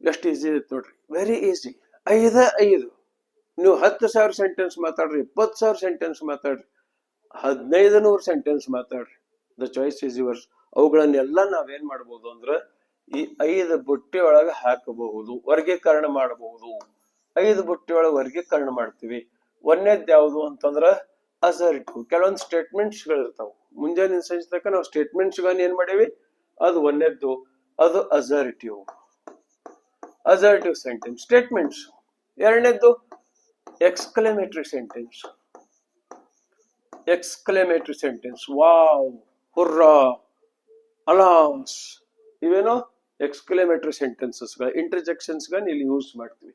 ಎಷ್ಟು ಈಸಿ ಐತಿ ನೋಡ್ರಿ, ವೆರಿ ಈಸಿ. 5 ನೀವು 10,000 ಸೆಂಟೆನ್ಸ್ ಮಾತಾಡ್ರಿ, 20,000 ಸೆಂಟೆನ್ಸ್ ಮಾತಾಡ್ರಿ, 1,500 ಸೆಂಟೆನ್ಸ್ ಮಾತಾಡ್ರಿ, ದ ಚಾಯ್ಸ್ ಈಸ್ ಯುವರ್ಸ್. ಅವುಗಳನ್ನೆಲ್ಲ ನಾವೇನ್ ಮಾಡಬಹುದು ಅಂದ್ರ ಈ 5 ಬುಟ್ಟಿ ಒಳಗ ಹಾಕಬಹುದು, ವರ್ಗೀಕರಣ ಮಾಡಬಹುದು. 5 ಬುಟ್ಟಿ ಒಳಗೆ ವರ್ಗೀಕರಣ ಮಾಡ್ತೀವಿ. ಒಂದೇದ್ ಯಾವುದು ಅಂತಂದ್ರ ಅಸರ್ಟಿವ್. ಕೆಲವೊಂದು ಸ್ಟೇಟ್ಮೆಂಟ್ಸ್ ಗಳಿರ್ತಾವ. ಮುಂಜಾನೆ ಸಂಜೆ ತನಕ ನಾವು ಸ್ಟೇಟ್ಮೆಂಟ್ಸ್ ಗಳನ್ನ ಏನ್ ಮಾಡೇವಿ, ಅದು ಒಂದೇದ್ದು, ಅದು ಅಸರ್ಟಿವ್. Assertive sentence statements. ಎರಡನೇದ್ದು exclamatory sentence. Exclamatory sentence, wow, hurrah, alas, ಇವೇನೋ ಎಕ್ಸ್ಕ್ಲಮೇಟರಿ ಸೆಂಟೆನ್ಸಸ್ ಗಳು, ಇಂಟರ್ಜೆಕ್ಷನ್ಸ್ ಗಳನ್ನ ಇಲ್ಲಿ ಯೂಸ್ ಮಾಡ್ತೀವಿ.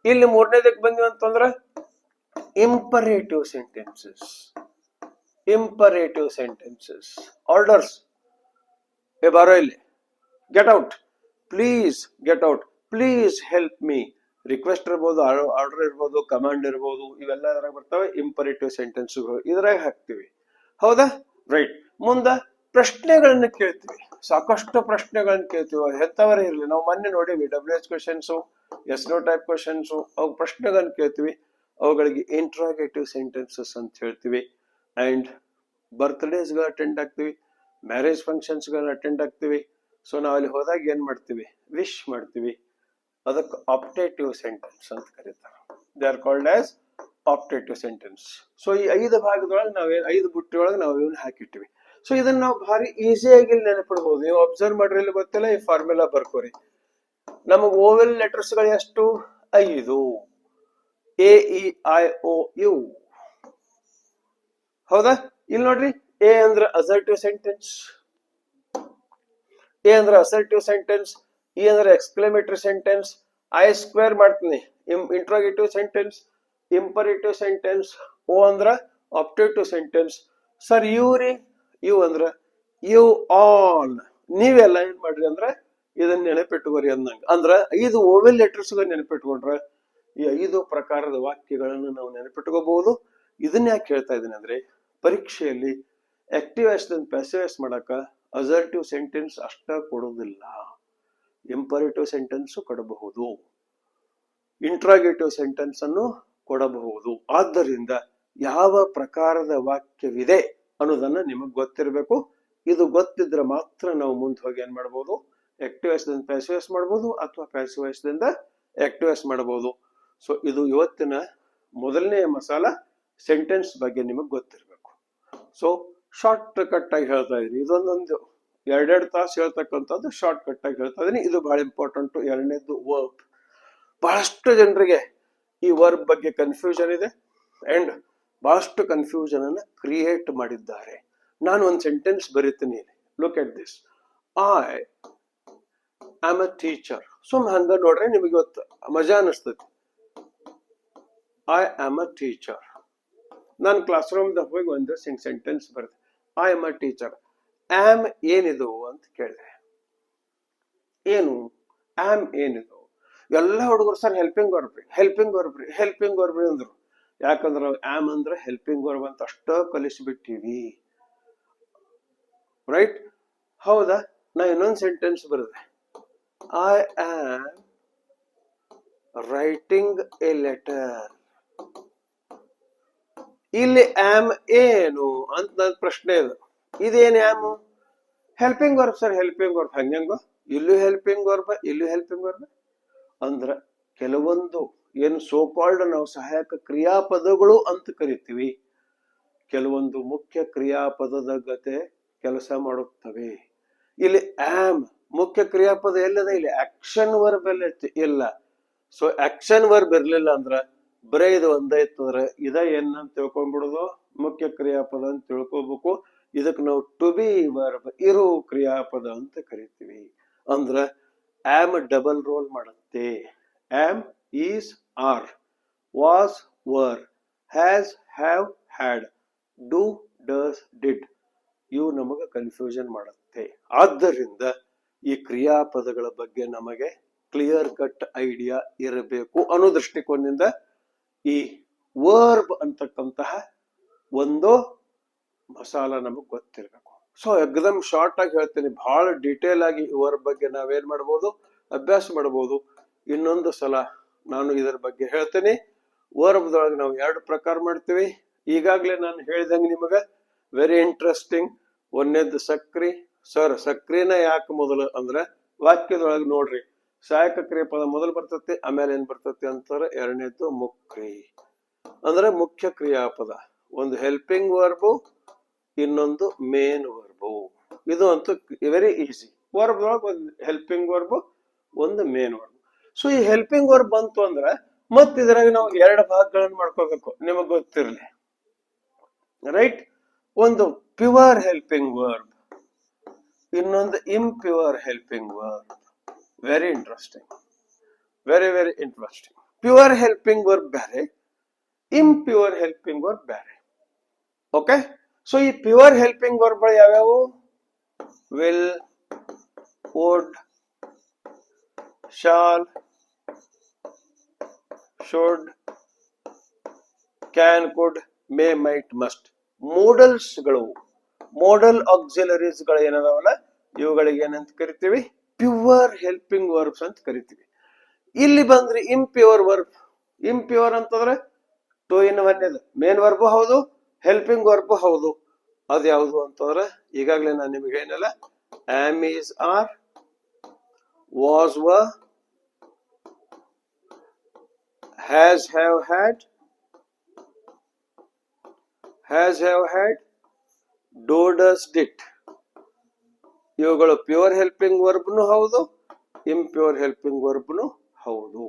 ಇಲ್ಲಿ ಮೂರನೇದಕ್ಕೆ ಬಂದ್ವಿ ಅಂತಂದ್ರ imperative sentences. Imperative sentences, orders. ಏ ಬಾರೋ ಇಲ್ಲಿ, get out, please get out, please help me. Request ಇರ್ಬೋದು, ಆರ್ಡರ್ ಇರ್ಬೋದು, ಕಮಾಂಡ್ ಇರ್ಬೋದು, ಇವೆಲ್ಲ ಇದ್ರಾಗ ಬರ್ತವೆ ಇಂಪರೇಟಿವ್ ಸೆಂಟೆನ್ಸ್ಗಳು, ಇದ್ರಾಗ ಹಾಕ್ತಿವಿ. ಹೌದಾ, ರೈಟ್. ಮುಂದ ಪ್ರಶ್ನೆಗಳನ್ನ ಕೇಳ್ತೀವಿ, ಸಾಕಷ್ಟು ಪ್ರಶ್ನೆಗಳನ್ನ ಕೇಳ್ತೀವಿ. ಹೆತ್ತವರೇ ಇರ್ಲಿ, ನಾವು ಮೊನ್ನೆ ನೋಡಿವಿ WH questions, yes no type questions, ಅವು ಪ್ರಶ್ನೆಗಳನ್ನ ಕೇಳ್ತೀವಿ. ಅವುಗಳಿಗೆ ಇಂಟ್ರಾಗೇಟಿವ್ ಸೆಂಟೆನ್ಸಸ್ ಅಂತ ಹೇಳ್ತೀವಿ. ಅಂಡ್ ಬರ್ತ್ಡೇಸ್ ಗಳು ಅಟೆಂಡ್ ಆಗ್ತೀವಿ, ಮ್ಯಾರೇಜ್ ಫಂಕ್ಷನ್ಸ್ ಗಳನ್ನ ಅಟೆಂಡ್ ಆಗ್ತೀವಿ. ಸೊ ನಾವ್ ಅಲ್ಲಿ ಹೋದಾಗ ಏನ್ ಮಾಡ್ತೀವಿ, ವಿಶ್ ಮಾಡ್ತೀವಿ. ಅದಕ್ಕೆ ಆಪ್ಟೇಟಿವ್ ಸೆಂಟೆನ್ಸ್ ಅಂತ ಕರೀತಾರೆ. They are called as optative sentence. So ಈ 5 ಭಾಗದೊಳಗೆ ನಾವೇನ್ 5 ಬುಟ್ಟಿ ಒಳಗೆ ನಾವು ಇವನ್ನ ಹಾಕಿಟ್ಟಿವಿ. ಸೊ ಇದನ್ನ ನಾವು ಭಾರಿ ಈಸಿಯಾಗಿ ನೆನಪಿಡ್ಬೋದು. ನೀವು ಅಬ್ಸರ್ವ್ ಮಾಡ್ರಿ, ಇಲ್ಲಿ ಗೊತ್ತಿಲ್ಲ, ಈ ಫಾರ್ಮುಲಾ ಬರ್ಕೋರಿ. ನಮಗ್ ಓವೆಲ್ ಲೆಟರ್ಸ್ ಗಳು ಎಷ್ಟು, 5. AEIOU. ಹೌದಾ, ಇಲ್ಲಿ ನೋಡ್ರಿ, ಎ ಅಂದ್ರ ಅಸರ್ಟಿವ್ ಸೆಂಟೆನ್ಸ್, ಎ ಅಂದ್ರ ಅಸರ್ಟಿವ್ ಸೆಂಟೆನ್ಸ್, ಇ ಅಂದ್ರ ಎಕ್ಸ್ಕ್ಲಮೇಟರಿ ಸೆಂಟೆನ್ಸ್, ಐ ಸ್ಕ್ವೇರ್ ಮಾಡ್ತೀನಿ ಇಂಟ್ರೋಗೇಟಿವ್ ಸೆಂಟೆನ್ಸ್, ಇಂಪರೇಟಿವ್ ಸೆಂಟೆನ್ಸ್, ಓ ಅಂದ್ರ ಆಪ್ಟೇಟಿವ್ ಸೆಂಟೆನ್ಸ್. ಸರ್ ಯು ರೀ, ಯು ಅಂದ್ರ ಯು ಆಲ್. ನೀವೆಲ್ಲ ಏನ್ ಮಾಡ್ರಿ ಅಂದ್ರ ಇದನ್ನ ನೆನಪಿಟ್ಟುಕೋರಿ ಅಂದಂಗ. ಅಂದ್ರ 5 ಓವೆಲ್ ಲೆಟರ್ಸ್ ನೆನಪಿಟ್ಕೊಂಡ್ರ ಈ 5 ಪ್ರಕಾರದ ವಾಕ್ಯಗಳನ್ನು ನಾವು ನೆನಪಿಟ್ಕೋಬಹುದು. ಇದನ್ನ ಯಾಕೆ ಹೇಳ್ತಾ ಇದೀನಿ ಅಂದ್ರೆ, ಪರೀಕ್ಷೆಯಲ್ಲಿ ಆಕ್ಟಿವ್ ವಾಯ್ಸ್ ಪ್ಯಾಸಿವ್ ವಾಯ್ಸ್ ಮಾಡಕ ಅಸರ್ಟಿವ್ ಸೆಂಟೆನ್ಸ್ ಅಷ್ಟ ಕೊಡುವುದಿಲ್ಲ, ಇಂಪರೇಟಿವ್ ಸೆಂಟೆನ್ಸ್ ಕೊಡಬಹುದು, ಇಂಟ್ರಾಗೇಟಿವ್ ಸೆಂಟೆನ್ಸ್ ಅನ್ನು ಕೊಡಬಹುದು. ಆದ್ದರಿಂದ ಯಾವ ಪ್ರಕಾರದ ವಾಕ್ಯವಿದೆ ಅನ್ನೋದನ್ನ ನಿಮಗ್ ಗೊತ್ತಿರಬೇಕು. ಇದು ಗೊತ್ತಿದ್ರೆ ಮಾತ್ರ ನಾವು ಮುಂದೆ ಹೋಗಿ ಏನ್ ಮಾಡಬಹುದು, ಆಕ್ಟಿವ್ ವಾಯ್ಸ್ ಪ್ಯಾಸಿವ್ ವಾಯ್ಸ್ ಮಾಡಬಹುದು, ಅಥವಾ ಪ್ಯಾಸಿವ್ ವಾಯ್ಸ್ ಆಕ್ಟಿವ್ ವಾಯ್ಸ್ ಮಾಡಬಹುದು. ಸೊ ಇದು ಇವತ್ತಿನ ಮೊದಲನೇ ಮಸಾಲ, ಸೆಂಟೆನ್ಸ್ ಬಗ್ಗೆ ನಿಮಗ್ ಗೊತ್ತಿರಬೇಕು. ಸೊ ಶಾರ್ಟ್ ಕಟ್ ಆಗಿ ಹೇಳ್ತಾ ಇದೀನಿ, ಇದೊಂದೊಂದು 2 ತಾಸು ಹೇಳ್ತಕ್ಕಂಥದ್ದು ಶಾರ್ಟ್ ಕಟ್ ಆಗಿ ಹೇಳ್ತಾ ಇದೀನಿ. ಇದು ಬಹಳ ಇಂಪಾರ್ಟೆಂಟ್. ಎರಡನೇದು ವರ್ಬ್. ಬಹಳಷ್ಟು ಜನರಿಗೆ ಈ ವರ್ಬ್ ಬಗ್ಗೆ ಕನ್ಫ್ಯೂಷನ್ ಇದೆ ಅಂಡ್ ಬಹಳಷ್ಟು ಕನ್ಫ್ಯೂಷನ್ ಅನ್ನ ಕ್ರಿಯೇಟ್ ಮಾಡಿದ್ದಾರೆ. ನಾನು ಒಂದು ಸೆಂಟೆನ್ಸ್ ಬರೀತೀನಿ, look at this. I am a teacher. ಸುಮ್ ಹಂಗ ನೋಡ್ರಿ, ನಿಮಗೆ ಇವತ್ತು ಮಜಾ ಅನಿಸ್ತದೆ. I am a teacher. ನಾನು ಕ್ಲಾಸ್ ರೂಮ್ದಾಗ ಹೋಗಿ ಒಂದು ಸೆಂಟೆನ್ಸ್ ಬರ್ತದೆ, I am a teacher. Am ಏನಿದು ಅಂತ ಕೇಳಿದೆ. ಏನು ಆಮ್ ಏನಿದು? ಎಲ್ಲ ಹುಡುಗರು ಸರ್ ಹೆಲ್ಪಿಂಗ್ ವರ್ಬ್ರಿ, ಹೆಲ್ಪಿಂಗ್ ವರ್ಬ್ರಿ, ಹೆಲ್ಪಿಂಗ್ ವರ್ಬ್ರಿ ಅಂದ್ರು. ಯಾಕಂದ್ರ ಆಮ್ ಅಂದ್ರೆ ಹೆಲ್ಪಿಂಗ್ ವರ್ಬ್ ಅಂತ ಅಷ್ಟ ಕಲಿಸ್ಬಿಟ್ಟಿವಿ, ರೈಟ್? ಹೌದಾ? ನಾ ಇನ್ನೊಂದು ಸೆಂಟೆನ್ಸ್ ಬರುತ್ತೆ, I am writing a letter. ಇಲ್ಲಿ ಆಮ್ ಏನು ಅಂತ ನನ್ನ ಪ್ರಶ್ನೆ ಇದೆ. ಇದೇನು am? Helping verb sir, helping verb. ಹಂಗಂಗೋ ಇಲ್ಲೂ ಹೆಲ್ಪಿಂಗ್ ವರ್ಬ್, ಇಲ್ಲೂ ಹೆಲ್ಪಿಂಗ್ ವರ್ಬ್. ಅಂದ್ರ ಕೆಲವೊಂದು ಏನು ಸೋ ಕಾಲ್ಡ್ ನಾವು ಸಹಾಯಕ ಕ್ರಿಯಾಪದಗಳು ಅಂತ ಕರಿತೀವಿ, ಕೆಲವೊಂದು ಮುಖ್ಯ ಕ್ರಿಯಾಪದದ ಗತೆ ಕೆಲಸ ಮಾಡುತ್ತವೆ. ಇಲ್ಲಿ ಆಮ್ ಮುಖ್ಯ ಕ್ರಿಯಾಪದ ಎಲ್ಲದ? ಇಲ್ಲಿ ಆಕ್ಷನ್ ವರ್ಬ್ ಎಲ್ಲ ಇಲ್ಲ. ಸೊ ಆಕ್ಷನ್ ವರ್ಬ್ ಇರ್ಲಿಲ್ಲ ಅಂದ್ರ ಬರೇ ಇದು ಒಂದೇ ಇತ್ತಂದ್ರ ಇದ ಏನಂತ ತಿಳ್ಕೊಂಡ್ಬಿಡುದು, ಮುಖ್ಯ ಕ್ರಿಯಾಪದ ಅಂತ ತಿಳ್ಕೊಬೇಕು. ಇದಕ್ಕೆ ನಾವು ಟು ಬಿ ವರ್ಬ್ ಇರು ಕ್ರಿಯಾಪದ ಅಂತ ಕರಿತೀವಿ. ಅಂದ್ರ ಆಮ್ ಡಬಲ್ ರೋಲ್ ಮಾಡುತ್ತೆ. Am, is, are, was, were, has, have, had, do, does, did ಇವು ನಮಗೆ ಕನ್ಫ್ಯೂಷನ್ ಮಾಡುತ್ತೆ. ಆದ್ದರಿಂದ ಈ ಕ್ರಿಯಾಪದಗಳ ಬಗ್ಗೆ ನಮಗೆ ಕ್ಲಿಯರ್ ಕಟ್ ಐಡಿಯಾ ಇರಬೇಕು ಅನ್ನೋ ದೃಷ್ಟಿಕೋನದಿಂದ ಈ ವರ್ಬ್ ಅಂತಕ್ಕಂತಹ ಒಂದು ಮಸಾಲ ನಮಗ್ ಗೊತ್ತಿರಬೇಕು. ಸೊ ಎಕ್ದಮ್ ಶಾರ್ಟ್ ಆಗಿ ಹೇಳ್ತೀನಿ, ಬಹಳ ಡೀಟೇಲ್ ಆಗಿ ವರ್ಬ್ ಬಗ್ಗೆ ನಾವೇನ್ ಮಾಡ್ಬೋದು, ಅಭ್ಯಾಸ ಮಾಡಬಹುದು. ಇನ್ನೊಂದು ಸಲ ನಾನು ಇದರ ಬಗ್ಗೆ ಹೇಳ್ತೀನಿ. ವರ್ಬ್ದೊಳಗೆ ನಾವು 2 ಪ್ರಕಾರ ಮಾಡ್ತೀವಿ. ಈಗಾಗಲೇ ನಾನು ಹೇಳಿದಂಗೆ ನಿಮಗ ವೆರಿ ಇಂಟ್ರೆಸ್ಟಿಂಗ್. ಒಂದನೇದ್ದು ಸಕ್ರಿ. ಸರ್ ಸಕ್ರಿನ ಯಾಕೆ ಮೊದಲು ಅಂದ್ರೆ ವಾಕ್ಯದೊಳಗೆ ನೋಡ್ರಿ, ಸಹಾಯಕ ಕ್ರಿಯಾಪದ ಮೊದಲು ಬರ್ತತಿ, ಆಮೇಲೆ ಏನ್ ಬರ್ತತಿ ಅಂತಾರೆ. ಎರಡನೇದ್ದು ಮುಕ್ರಿ ಅಂದ್ರೆ ಮುಖ್ಯ ಕ್ರಿಯಾಪದ. ಒಂದು ಹೆಲ್ಪಿಂಗ್ ವರ್ಬು, ಇನ್ನೊಂದು ಮೇನ್ ವರ್ಬು. ಇದು ಅಂತೂ ವೆರಿ ಈಸಿ. ವರ್ಬ್ ಒಳಗೆ ಒಂದು ಹೆಲ್ಪಿಂಗ್ ವರ್ಬು, ಒಂದು ಮೇನ್ ವರ್ಬ್. ಸೊ ಈ ಹೆಲ್ಪಿಂಗ್ ವರ್ಬ್ ಬಂತು ಅಂದ್ರೆ ಮತ್ ಇದ್ರಾಗ ನಾವು 2 ಭಾಗಗಳನ್ನು ಮಾಡ್ಕೋಬೇಕು, ನಿಮಗ್ ಗೊತ್ತಿರ್ಲಿ. ರೈಟ್, ಒಂದು ಪ್ಯೂರ್ ಹೆಲ್ಪಿಂಗ್ ವರ್ಬ್, ಇನ್ನೊಂದು impure helping verb. Very interesting, very very interesting. Pure helping verb ಬೇರೆ, ಇಂಪ್ಯೂರ್ ಹೆಲ್ಪಿಂಗ್ ವರ್ಬ್ ಬೇರೆ. ಓಕೆ, ಸೊ ಈ ಪ್ಯೂರ್ ಹೆಲ್ಪಿಂಗ್ ವರ್ಬ್ ಯಾವ್ಯಾವು? Will, would, shall, should, can, could, May, might, must. Models ಗಳು, modal auxiliaries ಗಳು ಏನದಾವಲ್ಲ, ಇವುಗಳಿಗೆ ಏನಂತ ಕರಿತೀವಿ? ಪ್ಯೂರ್ ಹೆಲ್ಪಿಂಗ್ ವರ್ಬ್ಸ್ ಅಂತ ಕರಿತೀವಿ. ಇಲ್ಲಿ ಬಂದ್ರೆ ಇಂಪ್ಯೂರ್ ವರ್ಬ್. ಇಂಪ್ಯೂರ್ ಅಂತಂದ್ರೆ 2 in 1 ಇದೆ. ಮೇನ್ ವರ್ಬ್ ಹೌದು, ಹೆಲ್ಪಿಂಗ್ ವರ್ಬ್ ಹೌದು. ಅದು ಯಾವುದು ಅಂತಂದ್ರೆ ಈಗಾಗಲೇ ನಾನು ನಿಮಗೆ ಏನಲ್ಲ, am, is, are, was, were, has, have, had, has, have, had, do, does, did. ಇವುಗಳು ಪ್ಯೂರ್ ಹೆಲ್ಪಿಂಗ್ ವರ್ಬ್ನು ಹೌದು, ಇಂಪ್ಯೂರ್ ಹೆಲ್ಪಿಂಗ್ ವರ್ಬ್ನು ಹೌದು.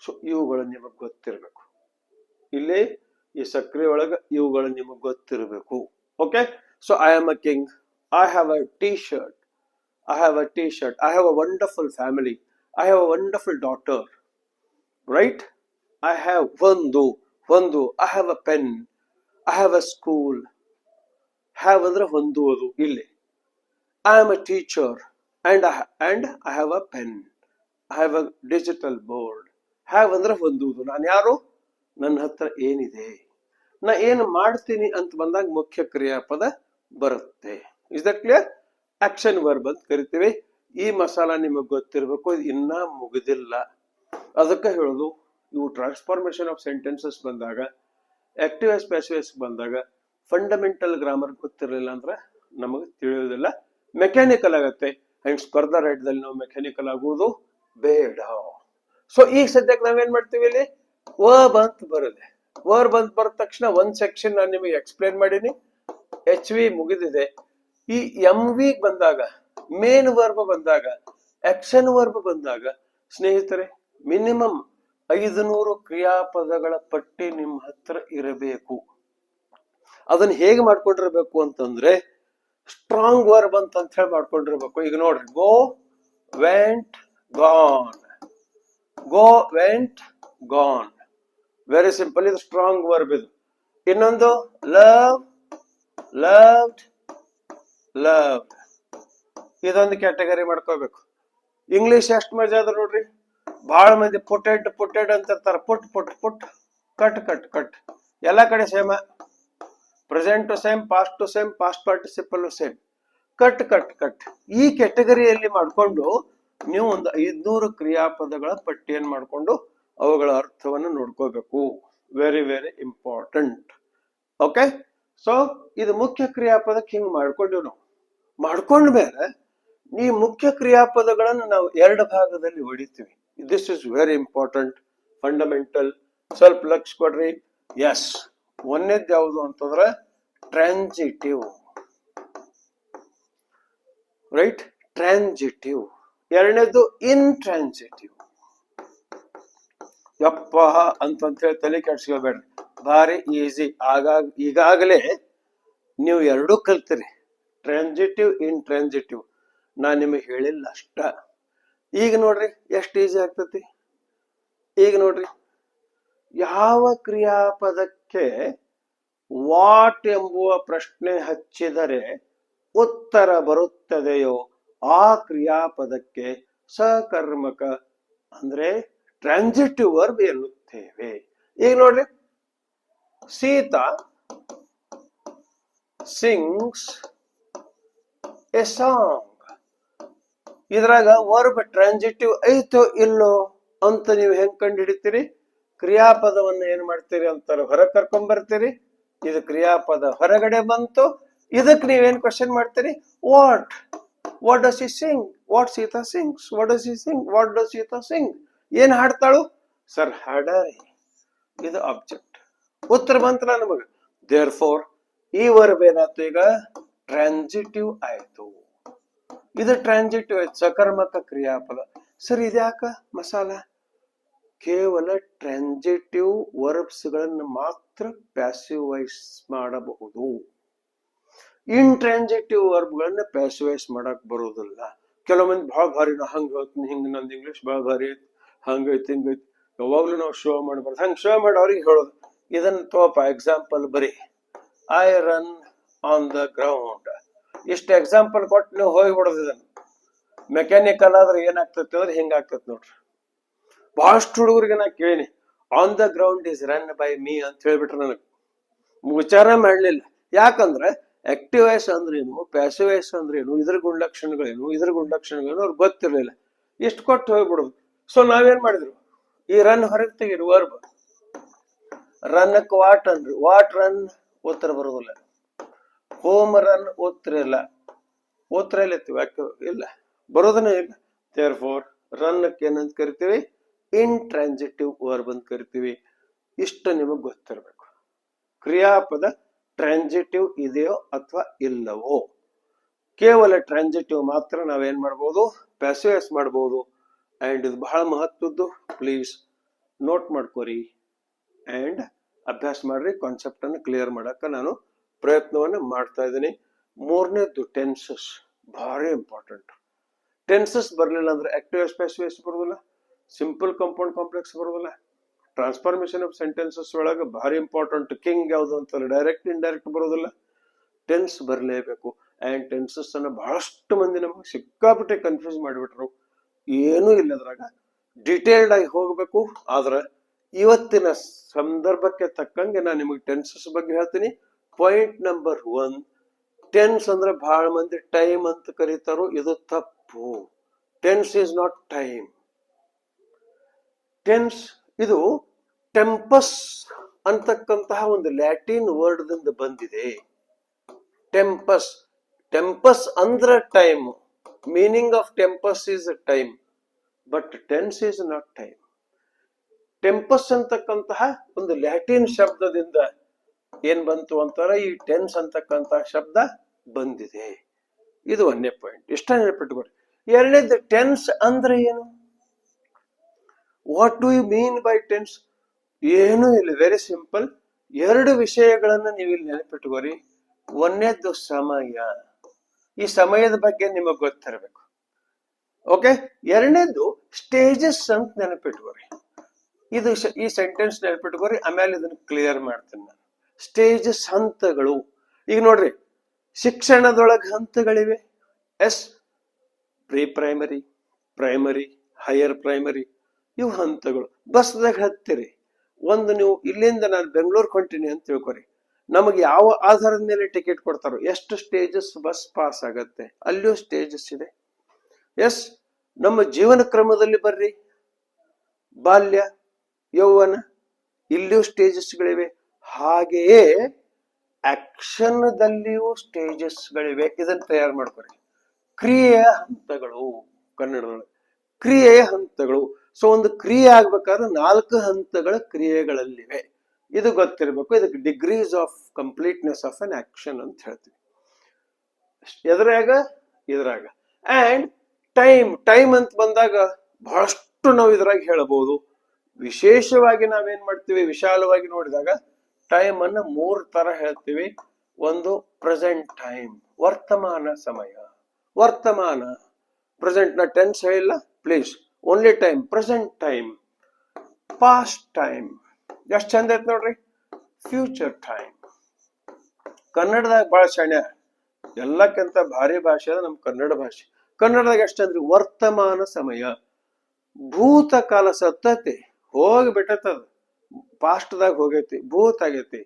ಸೊ ಇವುಗಳು ನಿಮಗೆ ಗೊತ್ತಿರಬೇಕು. ಇಲ್ಲಿ ಈ ಸಕ್ರಿಯ ಒಳಗ ಇವುಗಳು ನಿಮಗೆ ಗೊತ್ತಿರಬೇಕು. Okay, so I am a king, I have a T-shirt, I have a T-shirt, I have a wonderful family, I have a wonderful daughter. Right, I have ಒಂದು, I have a pen, I have a school. Have ಅಂದ್ರೆ ಹೊಂದುವುದು. ಇಲ್ಲಿ I am a teacher and I have a pen. I have a digital board. Have ಅಂದ್ರೆ ಹೊಂದುವುದು. ನಾನು ಯಾರು? ನನ್ನ ಹತ್ರ ಏನಿದೆ, ನಾ ಏನು ಮಾಡ್ತೀನಿ ಅಂತ ಬಂದಾಗ ಮುಖ್ಯ ಕ್ರಿಯಾಪದ ಬರುತ್ತೆ. Is that clear? Action verb ಅಂತ ಕರಿತೀವಿ. ಈ ಮಸಾಲ ನಿಮಗೆ ಗೊತ್ತಿರಬೇಕು, ಇನ್ನ ಮುಗಿದಿಲ್ಲ. ಅದಕ್ಕೆ ಹೇಳುದು, ಇವು ಟ್ರಾನ್ಸ್ಫಾರ್ಮೇಶನ್ ಆಫ್ ಸೆಂಟೆನ್ಸಸ್ ಬಂದಾಗ, ಆಕ್ಟಿವ್ ಪ್ಯಾಸಿವ್ ಬಂದಾಗ ಫಂಡಮೆಂಟಲ್ ಗ್ರಾಮರ್ ಗೊತ್ತಿರಲಿಲ್ಲ ಅಂದ್ರೆ ನಮಗೆ ತಿಳಿಯೋದಿಲ್ಲ, ಮೆಕ್ಯಾನಿಕಲ್ ಆಗತ್ತೆ. ಅಂಡ್ ಸ್ಪರ್ಧಾ ರೈಟ್ದಲ್ಲಿ ನಾವು ಮೆಕ್ಯಾನಿಕಲ್ ಆಗುವುದು ಬೇಡ. ಸೊ ಈಗ ಸದ್ಯಕ್ಕೆ ನಾವೇನ್ ಮಾಡ್ತೀವಿ, ಇಲ್ಲಿ ವರ್ಬ್ ಅಂತ ಬರುತ್ತೆ. ವರ್ಬ್ ಅಂತ ಬರದ ತಕ್ಷಣ ಒಂದ್ ಸೆಕ್ಷನ್ ನಾನು ನಿಮಗೆ ಎಕ್ಸ್ಪ್ಲೇನ್ ಮಾಡೀನಿ. HV ಮುಗಿದಿದೆ. ಈ MV ಬಂದಾಗ, ಮೇನ್ ವರ್ಬ್ ಬಂದಾಗ, ಆಕ್ಷನ್ ವರ್ಬ್ ಬಂದಾಗ, ಸ್ನೇಹಿತರೆ ಮಿನಿಮಮ್ 500 ಕ್ರಿಯಾಪದಗಳ ಪಟ್ಟಿ ನಿಮ್ಮ ಹತ್ರ ಇರಬೇಕು. ಅದನ್ನ ಹೇಗೆ ಮಾಡ್ಕೊಂಡಿರ್ಬೇಕು ಅಂತಂದ್ರೆ ಸ್ಟ್ರಾಂಗ್ ವರ್ಬ್ ಅಂತ ಹೇಳಿ ಮಾಡ್ಕೊಂಡಿರ್ಬೇಕು. ಈಗ ನೋಡ್ರಿ, ಗೋ, ವೆಂಟ್, ಗಾನ್, ಗೋ, ವೆಂಟ್, ಗಾನ್. ವೆರಿ ಸಿಂಪಲ್, ಇದು ಸ್ಟ್ರಾಂಗ್ ವರ್ಬ್. ಇದು ಇನ್ನೊಂದು ಲವ್, ಲವ್ಡ್, ಲವ್ಡ್. ಇದೊಂದು ಕ್ಯಾಟಗರಿ ಮಾಡ್ಕೋಬೇಕು. ಇಂಗ್ಲಿಷ್ ಎಷ್ಟು ಮಜಾ ಅದ ನೋಡ್ರಿ. ಬಹಳ ಮಂದಿ ಪುಟೆಡ್ ಪುಟೆಡ್ ಅಂತ ಇರ್ತಾರ. ಪುಟ್ ಪುಟ್ ಪುಟ್, ಕಟ್ ಕಟ್ ಕಟ್. ಎಲ್ಲಾ ಕಡೆ same. Present same, past same, past participle same. Cut cut cut. ಈ ಕ್ಯಾಟಗರಿಯಲ್ಲಿ ಮಾಡಿಕೊಂಡು ನೀವು ಒಂದು 500 ಕ್ರಿಯಾಪದಗಳ ಪಟ್ಟಿಯನ್ನು ಮಾಡಿಕೊಂಡು ಅವುಗಳ ಅರ್ಥವನ್ನು ನೋಡ್ಕೋಬೇಕು. Very very important. Okay, so ಇದು ಮುಖ್ಯ ಕ್ರಿಯಾಪದಕ್ಕೆ ಹಿಂಗ್ ಮಾಡ್ಕೊಂಡಿವ್ ನಾವು. ಮಾಡ್ಕೊಂಡ್ಮೇಲೆ ಈ ಮುಖ್ಯ ಕ್ರಿಯಾಪದಗಳನ್ನು ನಾವು 2 ಭಾಗದಲ್ಲಿ ಹೊಡಿತೀವಿ. This is very important, fundamental. ಸ್ವಲ್ಪ ಲಕ್ಷ ಕೊಡ್ರಿ. ಎಸ್, ಒಂದೇದ್ ಯಾವುದು ಅಂತಂದ್ರೆ ಟ್ರಾನ್ಸಿಟಿವ್. Right, transitive. ಎರಡನೇದು ಇಂಟ್ರಾನ್ಸಿಟಿವ್. ಯಪ್ಪ ಅಂತ ಹೇಳಿ ತಲೆ ಕೆಡ್ಸ್ಕೋಬೇಡ್ರಿ, ಭಾರಿ ಈಸಿ. ಈಗಾಗಲೇ ನೀವು ಎರಡೂ ಕಲ್ತಿರಿ, ಟ್ರಾನ್ಸಿಟಿವ್ ಇಂಟ್ರಾನ್ಸಿಟಿವ್. ನಾ ನಿಮಗೆ ಹೇಳಿಲ್ಲ ಅಷ್ಟ. ಈಗ ನೋಡ್ರಿ ಎಷ್ಟು ಈಸಿ ಆಗ್ತತಿ. ಈಗ ನೋಡ್ರಿ, ಯಾವ ಕ್ರಿಯಾಪದಕ್ಕೆ ವಾಟ್ ಎಂಬುವ ಪ್ರಶ್ನೆ ಹಚ್ಚಿದರೆ ಉತ್ತರ ಬರುತ್ತದೆಯೋ ಆ ಕ್ರಿಯಾಪದಕ್ಕೆ ಸಕರ್ಮಕ ಅಂದ್ರೆ ಟ್ರಾನ್ಸಿಟಿವ್ ವರ್ಬ್ ಎನ್ನುತ್ತೇವೆ. ಈಗ ನೋಡ್ರಿ, ಸೀತಾ ಸಿಂಗ್ಸ್ ಎ ಸಾಂಗ್. ಇದ್ರಾಗ ವರ್ಬ್ ಟ್ರಾನ್ಸಿಟಿವ್ ಐತೋ ಇಲ್ಲೋ ಅಂತ ನೀವು ಹೆಂಗ್ ಕಂಡು ಹಿಡಿತೀರಿ? ಕ್ರಿಯಾಪದವನ್ನ ಏನ್ ಮಾಡ್ತೀರಿ ಅಂತಾರೆ, ಹೊರಗೆ ಕರ್ಕೊಂಡ್ ಬರ್ತೀರಿ. ಇದು ಕ್ರಿಯಾಪದ ಹೊರಗಡೆ ಬಂತು, ಇದಕ್ ನೀವೇನ್ ಕ್ವಶನ್ ಮಾಡ್ತೀರಿ? What what does he sing, what Sita sings, what does he sing, what does Sita sing. ಏನ್ ಹಾಡ್ತಾಳು ಸರ್? ಹಾಡಾರಿ. ಇದು ಆಬ್ಜೆಕ್ಟ್. ಉತ್ತರ ಬಂತಲ್ಲ ನಮಗ. ದೇರ್ ಫೋರ್ ಈ ವರ್ಬ್ ಏನಾಯ್ತು? ಈಗ ಟ್ರಾನ್ಸಿಟಿವ್ ಆಯ್ತು. ಇದು ಟ್ರಾನ್ಸಿಟಿವ್ ಆಯ್ತು, ಸಕರ್ಮಕ ಕ್ರಿಯಾಪದ. ಸರ್ ಇದ್ಯಾಕ ಮಸಾಲ? ಕೇವಲ ಟ್ರಾನ್ಸಿಟಿವ್ ವರ್ಬ್ಸ್ ಗಳನ್ನು ಮಾತ್ರ ಪ್ಯಾಸಿವೈಸ್ ಮಾಡಬಹುದು. ಇಂಟ್ರಾನ್ಸಿಟಿವ್ ವರ್ಬ್ ಗಳನ್ನ ಪ್ಯಾಸಿವೈಸ್ ಮಾಡಕ್ ಬರೋದಿಲ್ಲ. ಕೆಲವೊಂದು ಬಹಳ ಭಾರಿ ನಾ ಹಂಗ ಹೇಳ್ತೀನಿ, ಹಿಂಗ ನಂದು ಇಂಗ್ಲಿಷ್ ಬಹಳ ಭಾರಿ ಐತಿ, ಹಂಗೈತಿ ಹಿಂಗೈತಿ, ಯಾವಾಗ್ಲೂ ನಾವು ಶೋ ಮಾಡಬಾರ್ದು. ಹಂಗ ಶೋ ಮಾಡಿ ಅವ್ರಿಗೆ ಹೇಳೋದು. ಇದನ್ನ ತೋಪ ಎಕ್ಸಾಂಪಲ್ ಬರೀ, I run on the ground. ಇಷ್ಟು ಎಕ್ಸಾಂಪಲ್ ಕೊಟ್ಟು ನೀವು ಹೋಗ್ಬಿಡೋದು. ಇದನ್ನ ಮೆಕ್ಯಾನಿಕಲ್ ಆದ್ರೆ ಏನಾಗ್ತೈತಿ ಅಂದ್ರೆ ಹಿಂಗಾಗ್ತೈತಿ ನೋಡ್ರಿ. ಬಹಳಷ್ಟು ಹುಡುಗರಿಗೆ ನಾ ಕೇಳಿನಿ, on the ground is run by me ಅಂತ ಹೇಳ್ಬಿಟ್ರೆ ನನಗೆ ವಿಚಾರ ಮಾಡ್ಲಿಲ್ಲ. ಯಾಕಂದ್ರೆ ಆಕ್ಟಿವ್ ವಾಯ್ಸ್ ಅಂದ್ರೇನು, ಪ್ಯಾಸಿವ್ ವಾಯ್ಸ್ ಅಂದ್ರೇನು, ಇದ್ರ ಗುಣಲಕ್ಷಣಗಳೇನು, ಇದ್ರ ಗುಣಲಕ್ಷಣಗಳೇನು ಅವ್ರಿಗೆ ಗೊತ್ತಿರ್ಲಿಲ್ಲ. ಇಷ್ಟು ಕೊಟ್ಟು ಹೋಗ್ಬಿಡುದು. ಸೊ ನಾವೇನ್ ಮಾಡಿದ್ರು, ಈ ರನ್ ಹೊರಗೆ ತೆಗೀರಿ ವರ್ಬ್. ರನ್ಕ್ ವಾಟ್ ಅನ್ರಿ, ವಾಟ್ ರನ್ ಉತ್ತರ ಬರೋದಿಲ್ಲ. ಹೋಮ್ ರನ್ ಉತ್ತರ ಇಲ್ಲ. ಉತ್ತರ ಇಲ್ಲ, ಇಲ್ಲ ಬರೋದನ್ನ ಇಲ್ಲ. ದೇರ್ ಫೋರ್ ರನ್ಕ್ ಏನಂತ ಕರಿತೀವಿ? ಇಂಟ್ರಾನ್ಸಿಟಿವ್ ವರ್ಬ್ ಅಂತ ಕರಿತೀವಿ. ಇಷ್ಟು ನಿಮಗ್ ಗೊತ್ತಿರಬೇಕು. ಕ್ರಿಯಾಪದ ಟ್ರಾನ್ಸಿಟಿವ್ ಇದೆಯೋ ಅಥವಾ ಇಲ್ಲವೋ. ಕೇವಲ ಟ್ರಾನ್ಸಿಟಿವ್ ಮಾತ್ರ ನಾವೇನ್ ಮಾಡ್ಬೋದು? ಪ್ಯಾಸಿವೈಸ್ ಮಾಡ್ಬೋದು. ಅಂಡ್ ಇದು ಬಹಳ ಮಹತ್ವದ್ದು. ಪ್ಲೀಸ್ ನೋಟ್ ಮಾಡ್ಕೋರಿ ಅಂಡ್ ಅಭ್ಯಾಸ ಮಾಡ್ರಿ. ಕಾನ್ಸೆಪ್ಟ್ ಅನ್ನು ಕ್ಲಿಯರ್ ಮಾಡಕ ನಾನು ಪ್ರಯತ್ನವನ್ನ ಮಾಡ್ತಾ ಇದ್ದೀನಿ. ಮೂರನೇದ್ದು ಟೆನ್ಸಸ್, ಭಾರಿ ಇಂಪಾರ್ಟೆಂಟ್. ಟೆನ್ಸಸ್ ಬರ್ಲಿಲ್ಲ ಅಂದ್ರೆ ಆಕ್ಟಿವ್ ವಾಯ್ಸ್, ಪ್ಯಾಸಿವ್ ವಾಯ್ಸ್ ಬರೋದಿಲ್ಲ, ಸಿಂಪಲ್ ಕಾಂಪೌಂಡ್ ಕಾಂಪ್ಲೆಕ್ಸ್ ಬರೋದಿಲ್ಲ. ಟ್ರಾನ್ಸ್ಫಾರ್ಮೇಶನ್ ಆಫ್ ಸೆಂಟೆನ್ಸಸ್ ಒಳಗೆ ಭಾರಿ ಇಂಪಾರ್ಟೆಂಟ್. ಕಿಂಗ್ ಯಾವ್ದು ಅಂತಾರೆ, ಡೈರೆಕ್ಟ್ ಇಂಡೈರೆಕ್ಟ್ ಬರೋದಿಲ್ಲ. ಟೆನ್ಸ್ ಬರಲೇಬೇಕು. ಅಂಡ್ ಟೆನ್ಸಸ್ ಅನ್ನ ಬಹಳಷ್ಟು ಮಂದಿ ನಮಗೆ ಸಿಕ್ಕಾಪಟ್ಟೆ ಕನ್ಫ್ಯೂಸ್ ಮಾಡಿಬಿಟ್ರು. ಏನೂ ಇಲ್ಲ ಅದ್ರಾಗ, ಡಿಟೇಲ್ಡ್ ಆಗಿ ಹೋಗ್ಬೇಕು. ಆದ್ರೆ ಇವತ್ತಿನ ಸಂದರ್ಭಕ್ಕೆ ತಕ್ಕಂಗೆ ನಾನು ನಿಮಗೆ ಟೆನ್ಸಸ್ ಬಗ್ಗೆ ಹೇಳ್ತೀನಿ. ಪಾಯಿಂಟ್ ನಂಬರ್ 1, ಟೆನ್ಸ್ ಅಂದ್ರೆ ಬಹಳ ಮಂದಿ ಟೈಮ್ ಅಂತ ಕರೀತಾರೋ, ಇದು ತಪ್ಪು. Tense is not time. Tense ಇದು ಟೆಂಪಸ್ ಅಂತಕ್ಕಂತಹ ಒಂದು ಲ್ಯಾಟಿನ್ ವರ್ಡ್ ದಿಂದ ಬಂದಿದೆ. ಟೆಂಪಸ್, ಟೆಂಪಸ್ ಅಂದ್ರೆ time. Meaning of tempus is time, but tense is not time. Tempus ಅಂತಕ್ಕಂತಹ ಒಂದು ಲ್ಯಾಟಿನ್ ಶಬ್ದದಿಂದ ಏನ್ ಬಂತು ಅಂತಾರ, ಈ ಟೆನ್ಸ್ ಅಂತಕ್ಕಂತಹ ಶಬ್ದ ಬಂದಿದೆ. ಇದು 1ನೇ ಪಾಯಿಂಟ್. ಇಷ್ಟ ನೆನಪಿಟ್ಕೊಡಿ. 2ನೇದು ಟೆನ್ಸ್ ಅಂದ್ರೆ ಏನು? What do you mean by tense? ಏನೂ ಇಲ್ಲ, ವೆರಿ ಸಿಂಪಲ್. 2 ವಿಷಯಗಳನ್ನ ನೀವು ಇಲ್ಲಿ ನೆನಪಿಟ್ಕೋರಿ. 1ನೇದ್ದು ಸಮಯ. ಈ ಸಮಯದ ಬಗ್ಗೆ ನಿಮಗ್ ಗೊತ್ತಿರಬೇಕು. ಓಕೆ. 2ನೇದ್ದು ಸ್ಟೇಜಸ್ ಅಂತ ನೆನಪಿಟ್ಕೋರಿ. ಇದು ಈ ಸೆಂಟೆನ್ಸ್ ನೆನಪಿಟ್ಕೋರಿ, ಆಮೇಲೆ ಇದನ್ನ ಕ್ಲಿಯರ್ ಮಾಡ್ತೀನಿ ನಾನು. ಸ್ಟೇಜಸ್, ಹಂತಗಳು. ಈಗ ನೋಡ್ರಿ, ಶಿಕ್ಷಣದೊಳಗೆ ಹಂತಗಳಿವೆ. Yes, pre primary, primary, higher primary, ಇವು ಹಂತಗಳು. ಬಸ್ದಾಗ ಹತ್ತಿರಿ, ಒಂದು ನೀವು ಇಲ್ಲಿಂದ ನಾನು ಬೆಂಗಳೂರು ಹೊಂಟೀನಿ ಅಂತ ತಿಳ್ಕೊರಿ. ನಮಗೆ ಯಾವ ಆಧಾರದ ಮೇಲೆ ಟಿಕೆಟ್ ಕೊಡ್ತಾರೋ, ಎಷ್ಟು ಸ್ಟೇಜಸ್ ಬಸ್ ಪಾಸ್ ಆಗತ್ತೆ, ಅಲ್ಲಿಯೂ ಸ್ಟೇಜಸ್ ಇದೆ. ಎಸ್, ನಮ್ಮ ಜೀವನ ಕ್ರಮದಲ್ಲಿ ಬರ್ರಿ, ಬಾಲ್ಯ, ಯೌವನ, ಇಲ್ಲಿಯೂ ಸ್ಟೇಜಸ್ಗಳಿವೆ. ಹಾಗೆಯೇ ಆಕ್ಷನ್ ದಲ್ಲಿಯೂ ಸ್ಟೇಜಸ್ಗಳಿವೆ. ಇದನ್ನ ತಯಾರು ಮಾಡ್ಕೊರಿ. ಕ್ರಿಯೆಯ ಹಂತಗಳು, ಕನ್ನಡದೊಳಗೆ ಕ್ರಿಯೆಯ ಹಂತಗಳು. ಸೊ ಒಂದು ಕ್ರಿಯೆ ಆಗ್ಬೇಕಾದ್ರೆ 4 ಹಂತಗಳ ಕ್ರಿಯೆಗಳಲ್ಲಿವೆ. ಇದು ಗೊತ್ತಿರಬೇಕು. ಇದಕ್ಕೆ degrees of completeness of an action ಅಂತ ಹೇಳ್ತೀವಿ. ಇದ್ರಾಗ ಅಂಡ್ ಟೈಮ್. ಟೈಮ್ ಅಂತ ಬಂದಾಗ ಬಹಳಷ್ಟು ನಾವು ಇದ್ರಾಗ ಹೇಳಬಹುದು. ವಿಶೇಷವಾಗಿ ನಾವೇನ್ ಮಾಡ್ತೀವಿ, ವಿಶಾಲವಾಗಿ ನೋಡಿದಾಗ ಟೈಮ್ ಅನ್ನ 3 ತರ ಹೇಳ್ತೀವಿ. ಒಂದು ಪ್ರೆಸೆಂಟ್ ಟೈಮ್, ವರ್ತಮಾನ ಸಮಯ. ವರ್ತಮಾನ, ಪ್ರೆಸೆಂಟ್ ನ ಟೆನ್ಸ್ ಹೇಳಿಲ್ಲ please, only time, present time. Past time ಎಷ್ಟು ಚಂದ ಐತ್ ನೋಡ್ರಿ, ಫ್ಯೂಚರ್ ಟೈಮ್. ಕನ್ನಡದಾಗ ಬಹಳ ಶಾಣ್ಯ, ಎಲ್ಲಕ್ಕಿಂತ ಭಾರಿ ಭಾಷೆ ಅದ ನಮ್ ಕನ್ನಡ ಭಾಷೆ. ಕನ್ನಡದಾಗ ಎಷ್ಟಂದ್ರಿ ವರ್ತಮಾನ ಸಮಯ. ಭೂತಕಾಲ ಸತ್ತೈತಿ, ಹೋಗಿ ಬಿಟ್ಟದ, ಪಾಸ್ಟ್ದಾಗ ಹೋಗೈತಿ, ಭೂತ ಆಗೈತಿ.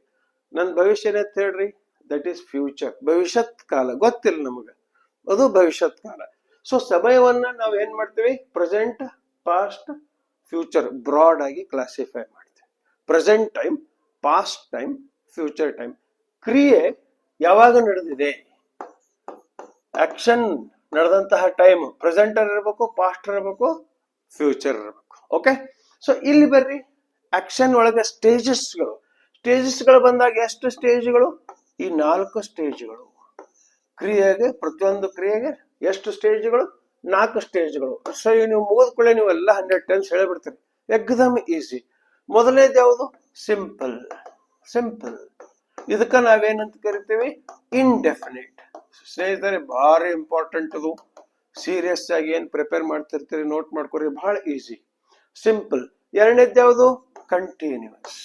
ನನ್ ಭವಿಷ್ಯ ಏನಂತ ಹೇಳ್ರಿ, ದಟ್ ಈಸ್ ಫ್ಯೂಚರ್, ಭವಿಷ್ಯತ್ ಕಾಲ ಗೊತ್ತಿಲ್ಲ ನಮಗ, ಅದು ಭವಿಷ್ಯತ್ ಕಾಲ. ಸೊ ಸಮಯವನ್ನ ನಾವ್ ಏನ್ ಮಾಡ್ತೀವಿ, ಪ್ರೆಸೆಂಟ್, ಪಾಸ್ಟ್, ಫ್ಯೂಚರ್ ಬ್ರಾಡ್ ಆಗಿ ಕ್ಲಾಸಿಫೈ ಮಾಡ್ತೀವಿ. Present time, past time, future time. ಕ್ರಿಯೆ ಯಾವಾಗ ನಡೆದಿದೆ, ಆಕ್ಷನ್ ನಡೆದಂತಹ ಟೈಮ್ ಪ್ರೆಸೆಂಟ್ ಇರಬೇಕು, ಪಾಸ್ಟ್ ಇರಬೇಕು, ಫ್ಯೂಚರ್ ಇರಬೇಕು. ಓಕೆ, ಸೊ ಇಲ್ಲಿ ಬರ್ರಿ, ಆಕ್ಷನ್ ಒಳಗೆ ಸ್ಟೇಜಸ್ಗಳು. ಸ್ಟೇಜಸ್ಗಳು ಬಂದಾಗ ಎಷ್ಟು ಸ್ಟೇಜ್ಗಳು, ಈ 4 ಸ್ಟೇಜ್ಗಳು. ಕ್ರಿಯೆಗೆ, ಪ್ರತಿಯೊಂದು ಕ್ರಿಯೆಗೆ ಎಷ್ಟು ಸ್ಟೇಜ್ಗಳು, 4 ಸ್ಟೇಜ್ಗಳು. ಸೊ ನೀವು ಮುಗಿದ್ಕೊಳ್ಳೆ ನೀವೆಲ್ಲ 100 ಟೆನ್ಸ್ ಹೇಳಿಬಿಡ್ತೀರಿ, ಎಕ್ದಮ್ ಈಸಿ. ಮೊದಲನೇದು ಯಾವುದು, ಸಿಂಪಲ್. ಸಿಂಪಲ್ ಇದಕ್ಕ ನಾವೇನಂತ ಕರಿತೀವಿ, ಇಂಡೆಫಿನಿಟ್. ಸ್ನೇಹಿತರೆ ಭಾರಿ ಇಂಪಾರ್ಟೆಂಟ್ ಅದು, ಸೀರಿಯಸ್ ಆಗಿ ಏನ್ ಪ್ರಿಪೇರ್ ಮಾಡ್ತಿರ್ತೀರಿ ನೋಟ್ ಮಾಡ್ಕೊರಿ, ಬಹಳ ಈಸಿ. ಸಿಂಪಲ್. ಎರಡನೇದು ಯಾವುದು, ಕಂಟಿನ್ಯೂಸ್.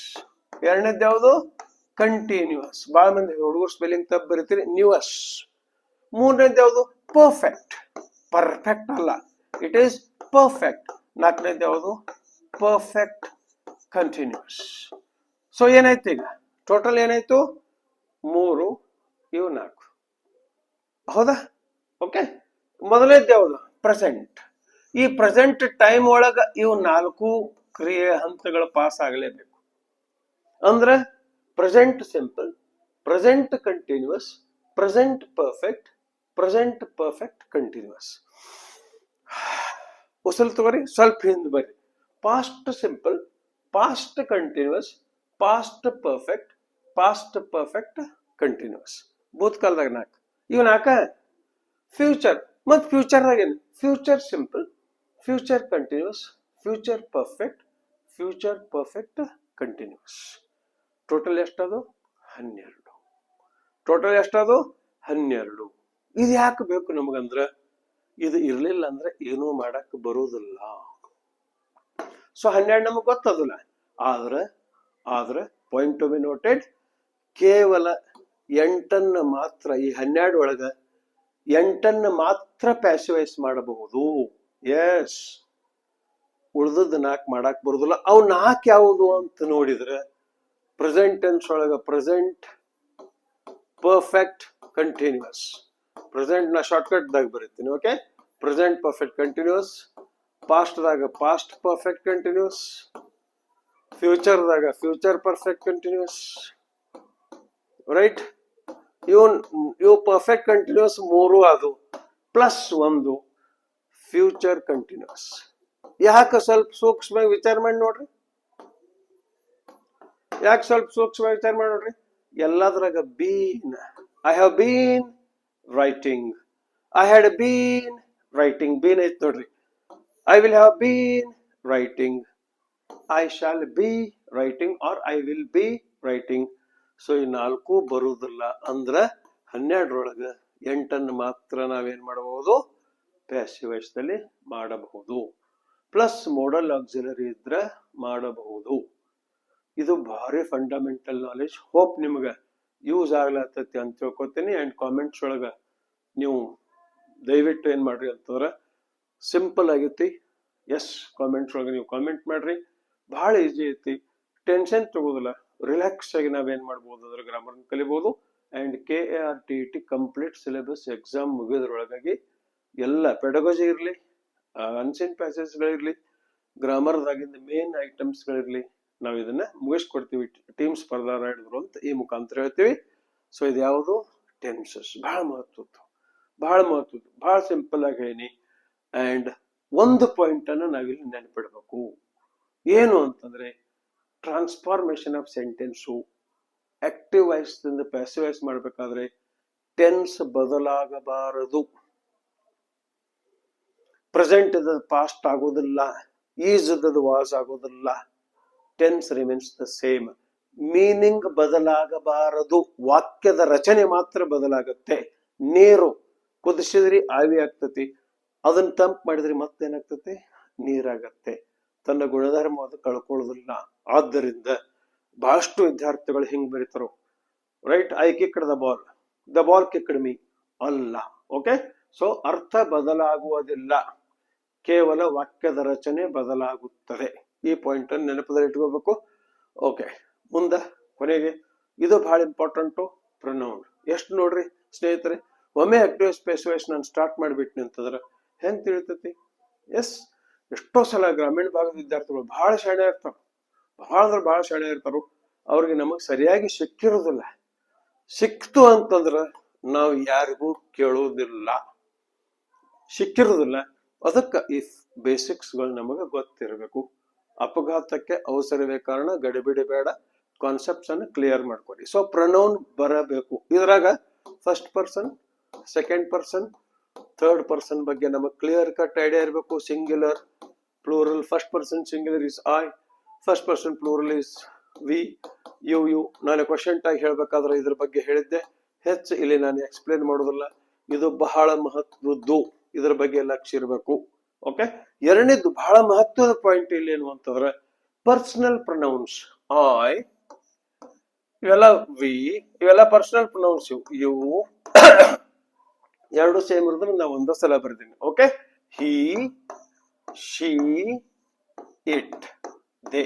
ಎರಡನೇದು ಯಾವುದು, ಕಂಟಿನ್ಯೂಸ್. ಬಹಳ ಮಂದಿ ಹುಡುಗರು ಸ್ಪೆಲ್ಲಿಂಗ್ ತಪ್ಪು ಬರೀತೀರಿ, ನ್ಯೂಸ್. ಮೂರನೇದು ಯಾವುದು, ಪರ್ಫೆಕ್ಟ್. ಪರ್ಫೆಕ್ಟ್ ಅಲ್ಲ, ಇಟ್ ಈಸ್ ಪರ್ಫೆಕ್ಟ್. ನಾಲ್ಕನೇದು ಯಾವುದು, ಪರ್ಫೆಕ್ಟ್ ಕಂಟಿನ್ಯೂಸ್. ಸೊ ಏನಾಯ್ತು ಈಗ, ಟೋಟಲ್ ಏನಾಯ್ತು, 3, ಇವು 4. ಹೌದಾ? ಓಕೆ, ಮೊದಲನೇದು ಯಾವುದು, ಪ್ರೆಸೆಂಟ್. ಈ ಪ್ರೆಸೆಂಟ್ ಟೈಮ್ ಒಳಗ ಇವು 4 ಕ್ರಿಯೆ ಹಂತಗಳು ಪಾಸ್ ಆಗಲೇಬೇಕು. ಅಂದ್ರೆ present simple, present continuous, present perfect, present perfect continuous. Usual ತಗೋರಿ, ಸ್ವಲ್ಪ ಹಿಂದೆ ಬರ್ರಿ. Past simple, past continuous, past perfect, past perfect continuous. ಭೂತಕಾಲದಾಗ 4, ಇವ್ 4. ಫ್ಯೂಚರ್, ಮತ್ ಫ್ಯೂಚರ್ದಾಗ ಏನು, future simple, future continuous, future perfect, future perfect continuous. Total ಎಷ್ಟದು, 12. ಟೋಟಲ್ ಎಷ್ಟದು, 12. ಇದು ಯಾಕೆ ಬೇಕು ನಮಗಂದ್ರ, ಇದು ಇರ್ಲಿಲ್ಲ ಅಂದ್ರೆ ಏನೂ ಮಾಡಕ್ ಬರುವುದಿಲ್ಲ. ಸೊ 12 ನಮಗ್ ಗೊತ್ತದಲ್ಲ. ಆದ್ರೆ ಪಾಯಿಂಟ್ ಟು ಬಿ ನೋಟೆಡ್, ಕೇವಲ 8 ಮಾತ್ರ, ಈ 12 ಒಳಗ 8 ಮಾತ್ರ ಪ್ಯಾಸಿವೈಸ್ ಮಾಡಬಹುದು. ಎಸ್, ಉಳ್ದದ್ 4 ಮಾಡಕ್ ಬರುದಿಲ್ಲ. ಅವು 4 ಯಾವುದು ಅಂತ ನೋಡಿದ್ರೆ, ಪ್ರೆಸೆಂಟ್ ಟೆನ್ಸ್ ಒಳಗ ಪ್ರೆಸೆಂಟ್ ಪರ್ಫೆಕ್ಟ್ ಕಂಟಿನ್ಯೂಸ್. ಪ್ರೆಸೆಂಟ್ ನ ಶಾರ್ಟ್ಕಟ್ ದಾಗ ಬರೀತೀನಿ. Okay, present perfect continuous, past ದಾಗ ಪಾಸ್ಟ್ ಪರ್ಫೆಕ್ಟ್ ಕಂಟಿನ್ಯೂಸ್, ಫ್ಯೂಚರ್ ದಾಗ ಫ್ಯೂಚರ್ ಪರ್ಫೆಕ್ಟ್ ಕಂಟಿನ್ಯೂಸ್. ರೈಟ್, ಇವು ಪರ್ಫೆಕ್ಟ್ ಕಂಟಿನ್ಯೂಸ್ 3 ಅದು, ಪ್ಲಸ್ 1 ಫ್ಯೂಚರ್ ಕಂಟಿನ್ಯೂಸ್. ಯಾಕೆ ಸ್ವಲ್ಪ ಸೂಕ್ಷ್ಮವಾಗಿ ವಿಚಾರ ಮಾಡಿ ನೋಡ್ರಿ, ಯಾಕೆ ಸ್ವಲ್ಪ ಸೂಕ್ಷ್ಮವಾಗಿ ವಿಚಾರ ಮಾಡಿ ನೋಡ್ರಿ. ಎಲ್ಲದ್ರಾಗ been, I have been writing, I had been writing, been ಐತ್ ನೋಡ್ರಿ. I will have been writing, I shall be writing, or I will be writing. So ಈ 4 ಬರುವುದಿಲ್ಲ. ಅಂದ್ರ 12 8 ಮಾತ್ರ ನಾವೇನ್ ಮಾಡಬಹುದು, ಪ್ಯಾಸಿವ್ ವಾಯ್ಸ್ದಲ್ಲಿ ಮಾಡಬಹುದು. ಪ್ಲಸ್ ಮೋಡಲ್ ಆಕ್ಸಿಲರಿ ಇದ್ರೆ ಮಾಡಬಹುದು. ಇದು ಭಾರಿ ಫಂಡಮೆಂಟಲ್ ನಾಲೆಜ್. ಹೋಪ್ ನಿಮ್ಗೆ ಯೂಸ್ ಆಗ್ಲತ್ತತಿ ಅಂತ ತಿಳ್ಕೊತೀನಿ. ಅಂಡ್ ಕಾಮೆಂಟ್ಸ್ ಒಳಗ ನೀವು ದಯವಿಟ್ಟು ಏನ್ ಮಾಡ್ರಿ ಅಂತಂದ್ರ, ಸಿಂಪಲ್ ಆಗೈತಿ, ಎಸ್ ಕಾಮೆಂಟ್ಸ್ ಒಳಗೆ ನೀವು ಕಾಮೆಂಟ್ ಮಾಡ್ರಿ. ಬಹಳ ಈಸಿ ಐತಿ, ಟೆನ್ಷನ್ ತಗೋದಿಲ್ಲ, ರಿಲ್ಯಾಕ್ಸ್ ಆಗಿ ನಾವೇನ್ ಮಾಡ್ಬೋದು, ಅದ್ರ ಗ್ರಾಮರ್ ಕಲಿಬಹುದು. And KARTET complete syllabus exam ಮುಗಿದ್ರೊಳಗಾಗಿ ಎಲ್ಲ ಪೆಡಗೋಜಿ ಇರ್ಲಿ, ಅನ್ಸಿನ್ ಪ್ಯಾಸೇಜ್ಗಳಿರ್ಲಿ, ಗ್ರಾಮರ್ದಾಗಿಂದ ಮೇನ್ ಐಟಮ್ಸ್ಗಳಿರ್ಲಿ, ನಾವು ಇದನ್ನ ಮುಗಿಸ್ಕೊಡ್ತೀವಿ. ಟೀಮ್ ಸ್ಪರ್ಧಾ ರಾಯ್ಡ್ರು ಅಂತ ಈ ಮುಖಾಂತರ ಹೇಳ್ತೀವಿ. ಸೊ ಇದು ಯಾವುದು, ಟೆನ್ಸಸ್. ಬಹಳ ಮಹತ್ವದ್ದು, ಬಹಳ ಸಿಂಪಲ್ ಆಗಿ ಹೇಳಿ. ಅಂಡ್ ಒಂದು ಪಾಯಿಂಟ್ ಅನ್ನ ನಾವಿಲ್ಲಿ ನೆನಪಿಡ್ಬೇಕು, ಏನು ಅಂತಂದ್ರೆ transformation of sentence active voice ದಿಂದ ಪ್ಯಾಸಿವ್ ವಾಯ್ಸ್ ಮಾಡ್ಬೇಕಾದ್ರೆ ಟೆನ್ಸ್ ಬದಲಾಗಬಾರದು. ಪ್ರೆಸೆಂಟ್ ಇದ್ದದ ಪಾಸ್ಟ್ ಆಗೋದಿಲ್ಲ, ಈಸ್ ಇದ್ದದ ವಾಸ್ ಆಗೋದಿಲ್ಲ. Tense remains the same. Meaning ಬದಲಾಗಬಾರದು, ವಾಕ್ಯದ ರಚನೆ ಮಾತ್ರ ಬದಲಾಗತ್ತೆ. ನೀರು ಕುದಿಸಿದ್ರಿ ಆವಿ ಆಗ್ತತಿ, ಅದನ್ನ ತಂಪ್ ಮಾಡಿದ್ರಿ ಮತ್ತೇನಾಗ್ತತಿ, ನೀರಾಗತ್ತೆ. ತನ್ನ ಗುಣಧರ್ಮ ಅದು ಕಳ್ಕೊಳ್ಳೋದಿಲ್ಲ. ಆದ್ದರಿಂದ ಬಹಳಷ್ಟು ವಿದ್ಯಾರ್ಥಿಗಳು ಹಿಂಗ್ ಬರೀತಾರೋ, right, I kicked the ball kicked me ಅಲ್ಲ. ಓಕೆ, ಸೊ ಅರ್ಥ ಬದಲಾಗುವುದಿಲ್ಲ, ಕೇವಲ ವಾಕ್ಯದ ರಚನೆ ಬದಲಾಗುತ್ತದೆ. ಈ ಪಾಯಿಂಟ್ ಅನ್ನು ನೆನಪದಲ್ಲಿ ಇಟ್ಕೋಬೇಕು. ಓಕೆ, ಮುಂದ ಕೊನೆಗೆ ಇದು ಬಹಳ ಇಂಪಾರ್ಟೆಂಟು, ಪ್ರೊನೌನ್. ಎಷ್ಟು ನೋಡ್ರಿ ಸ್ನೇಹಿತರೆ, ಒಮ್ಮೆ ಆಕ್ಟಿವ್ ಸ್ಪೇಸ್ ವಾಯ್ಸ್ ನಾನು ಸ್ಟಾರ್ಟ್ ಮಾಡಿಬಿಟ್ನಿ ಅಂತಂದ್ರೆ ಹೆಂಗ್ ತಿಳಿತೈತಿ? ಎಸ್, ಎಷ್ಟೋ ಸಲ ಗ್ರಾಮೀಣ ಭಾಗದ ವಿದ್ಯಾರ್ಥಿಗಳು ಬಹಳ ಶಾಣೆ ಇರ್ತಾರ, ಬಹಳ ಶಾಣೆ ಇರ್ತಾರು. ಅವ್ರಿಗೆ ನಮಗ್ ಸರಿಯಾಗಿ ಸಿಕ್ಕಿರೋದಿಲ್ಲ. ಸಿಕ್ತು ಅಂತಂದ್ರ ನಾವು ಯಾರಿಗೂ ಕೇಳೋದಿಲ್ಲ, ಸಿಕ್ಕಿರೋದಿಲ್ಲ. ಅದಕ್ಕ ಈ ಬೇಸಿಕ್ಸ್ ಗಳು ನಮಗ ಗೊತ್ತಿರಬೇಕು. ಅಪಘಾತಕ್ಕೆ ಅವಸರವೇ ಕಾರಣ, ಗಡಿಬಿಡಿ ಬೇಡ, ಕಾನ್ಸೆಪ್ಟ್ಸ್ ಅನ್ನು ಕ್ಲಿಯರ್ ಮಾಡ್ಕೊಡಿ. ಸೊ ಪ್ರೊನೌನ್ ಬರಬೇಕು. ಇದ್ರಾಗ first person, second person, third person ಬಗ್ಗೆ ನಮಗ್ ಕ್ಲಿಯರ್ ಕಟ್ ಐಡಿಯಾ ಇರಬೇಕು. Singular, plural. First person singular is I, first person plural is we, you. ನಾನು ಕ್ವಶನ್ ಟ್ಯಾಗ್ ಹೇಳ್ಬೇಕಾದ್ರೆ ಇದ್ರ ಬಗ್ಗೆ ಹೇಳಿದ್ದೆ, ಹೆಚ್ಚು ಇಲ್ಲಿ ನಾನು ಎಕ್ಸ್ಪ್ಲೇನ್ ಮಾಡೋದಿಲ್ಲ. ಇದು ಬಹಳ ಮಹತ್ವದ್ದು, ಇದ್ರ ಬಗ್ಗೆ ಲಕ್ಷ್ಯ ಇರಬೇಕು. ಓಕೆ, ಎರಡನೇದು ಬಹಳ ಮಹತ್ವದ ಪಾಯಿಂಟ್ ಇಲ್ಲಿ ಏನು ಅಂತಂದ್ರೆ ಪರ್ಸನಲ್ ಪ್ರೊನೌನ್ಸ್. ಐ, ಇವೆಲ್ಲ ವಿ, ಇವೆಲ್ಲ ಪರ್ಸನಲ್ ಪ್ರೊನೌನ್ಸ್. ಇವು ಎರಡು ಸೇಮ್ ಇರೋದ್ರ ನಾವು ಒಂದೇ ಸಲ ಬರ್ತೀನಿ. Okay, he, she, it, they.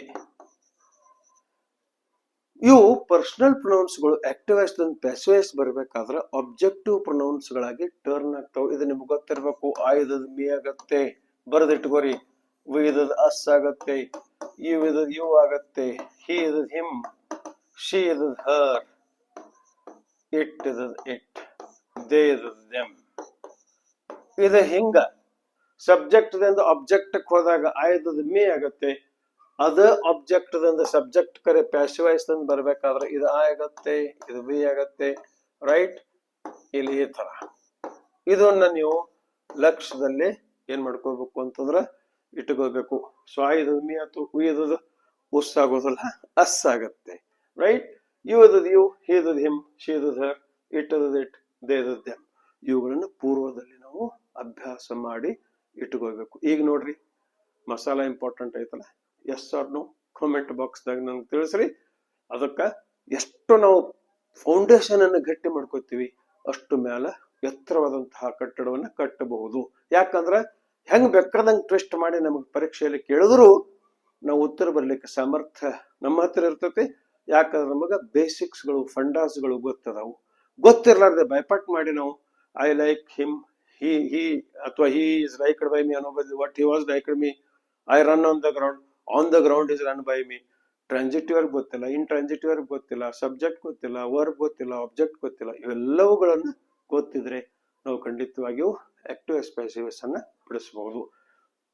ಇವು ಪರ್ಸನಲ್ ಪ್ರೊನೌನ್ಸ್ ಗಳು ಆಕ್ಟಿವ್ ವಾಯ್ಸ್ ಪ್ಯಾಸಿವ್ ವಾಯ್ಸ್ ಬರ್ಬೇಕಾದ್ರೆ ಆಬ್ಜೆಕ್ಟಿವ್ ಪ್ರೊನೌನ್ಸ್ ಗಳಾಗಿ ಟರ್ನ್ ಆಗ್ತಾವ. ಇದು ನಿಮ್ಗೆ ಗೊತ್ತಿರ್ಬೇಕು. ಐ ಇದ್ದದ್ ಮೀ ಆಗತ್ತೆ, ಬರೆದಿಟ್ಕೋರಿ. ವಿ ಇದ್ದದ್ ಅಸ್ ಆಗತ್ತೆ, ಯು ಇದ್ದದ್ ಯು ಆಗತ್ತೆ, ಹಿ ಇದ್ದದ್ ಹಿಮ್, ಶಿ ಇದ್ದದ್ ಹರ್, ಇಟ್ ಇದ್ದದ್ ಇಟ್, ದೇ ಇದ್ದದ್ ದೆಮ್. ಇದು ಹಿಂಗ ಸಬ್ಜೆಕ್ಟ್ ದಿಂದ ಆಬ್ಜೆಕ್ಟ್ ಹೋದಾಗ ಐ ಇದ್ದದ್ ಮೀ ಆಗತ್ತೆ, ಅದ ಆಬ್ಜೆಕ್ಟ್ ದಿಂದ ಸಬ್ಜೆಕ್ಟ್ ಕರೆ ಪ್ಯಾಸಿವ್ ವಾಯ್ಸ್ ದಿಂದ ಬರ್ಬೇಕಾದ್ರೆ ಇದು ಐ ಆಗತ್ತೆ, ಇದು ವಿ ಆಗತ್ತೆ. ರೈಟ್, ಇಲ್ಲಿ ಈ ತರ ಇದನ್ನ ನೀವು ಲಕ್ಷ್ಯದಲ್ಲಿ ಏನ್ ಮಾಡ್ಕೋಬೇಕು ಅಂತಂದ್ರ ಇಟ್ಕೋಬೇಕು. ಸೊ ಐ ಇದ್ದದ್ ಮೀ ಆತು, ವಿ ಇದ್ದದ್ ಉಸ್ ಆಗೋದಿಲ್ಲ, ಅಸ್ ಆಗತ್ತೆ. ರೈಟ್, ಯು ಇದ್ದದ್ ಯು, ಹಿ ಇದ್ದದ್ ಹಿಮ್, ಶಿ ಇದ್ದದ್ ಹರ್, ಇಟ್ ಇದ್ದದ್ ಇಟ್, ದೇ ಇದ್ದದ್ ದೆಮ್. ಇವುಗಳನ್ನ ಪೂರ್ವದಲ್ಲಿ ನಾವು ಅಭ್ಯಾಸ ಮಾಡಿ ಇಟ್ಕೋಬೇಕು. ಈಗ ನೋಡ್ರಿ, ಮಸಾಲ ಇಂಪಾರ್ಟೆಂಟ್ ಐತಲ್ಲ. Yes or no comment box ದಾಗ ನಂಗೆ ತಿಳಿಸ್ರಿ. ಅದಕ್ಕ ಎಷ್ಟು ನಾವು ಫೌಂಡೇಶನ್ ಅನ್ನು ಗಟ್ಟಿ ಮಾಡ್ಕೋತೀವಿ ಅಷ್ಟು ಮ್ಯಾಲ ಎತ್ತರವಾದಂತಹ ಕಟ್ಟಡವನ್ನ ಕಟ್ಟಬಹುದು. ಯಾಕಂದ್ರ ಹೆಂಗ್ ಬೇಕಾದಂಗ್ ಟ್ವಿಸ್ಟ್ ಮಾಡಿ ನಮಗ್ ಪರೀಕ್ಷೆಯಲ್ಲಿ ಕೇಳಿದ್ರು ನಾವು ಉತ್ತರ ಬರ್ಲಿಕ್ಕೆ ಸಾಮರ್ಥ್ಯ ನಮ್ಮ ಹತ್ರ ಇರ್ತೈತಿ. ಯಾಕಂದ್ರೆ ನಮಗ ಬೇಸಿಕ್ಸ್ ಗಳು, ಫಂಡಾಸ್ ಗಳು ಗೊತ್ತದಾವು. ಗೊತ್ತಿರ್ಲಾರ್ದೆ ಬೈಪಾಟ್ ಮಾಡಿ ನಾವು ಐ ಲೈಕ್ ಹಿಮ್, ಹಿ ಅಥವಾ ಹಿ ಇಸ್ ಲೈಕ್ಡ್ ಬೈ ಮಿ ಅನ್ನೋ ಬದಲು what he was liked me, I run on the ground is run by me. Transitive verb ಗೊತ್ತಿಲ್ಲ, ಇಂಟ್ರಾನ್ಸಿಟಿವ್ ವರ್ಬ್ ಗೊತ್ತಿಲ್ಲ, ಸಬ್ಜೆಕ್ಟ್ ಗೊತ್ತಿಲ್ಲ, ವರ್ಬ್ ಗೊತ್ತಿಲ್ಲ, ಆಬ್ಜೆಕ್ಟ್ ಗೊತ್ತಿಲ್ಲ. ಇವೆಲ್ಲವುಗಳನ್ನು ಗೊತ್ತಿದ್ರೆ ನಾವು ಖಂಡಿತವಾಗಿಯೂ ಆಕ್ಟಿವ್ ವಾಯ್ಸ್ ಪ್ಯಾಸಿವ್ ವಾಯ್ಸ್ ಅನ್ನ ಬಿಡಿಸಬಹುದು.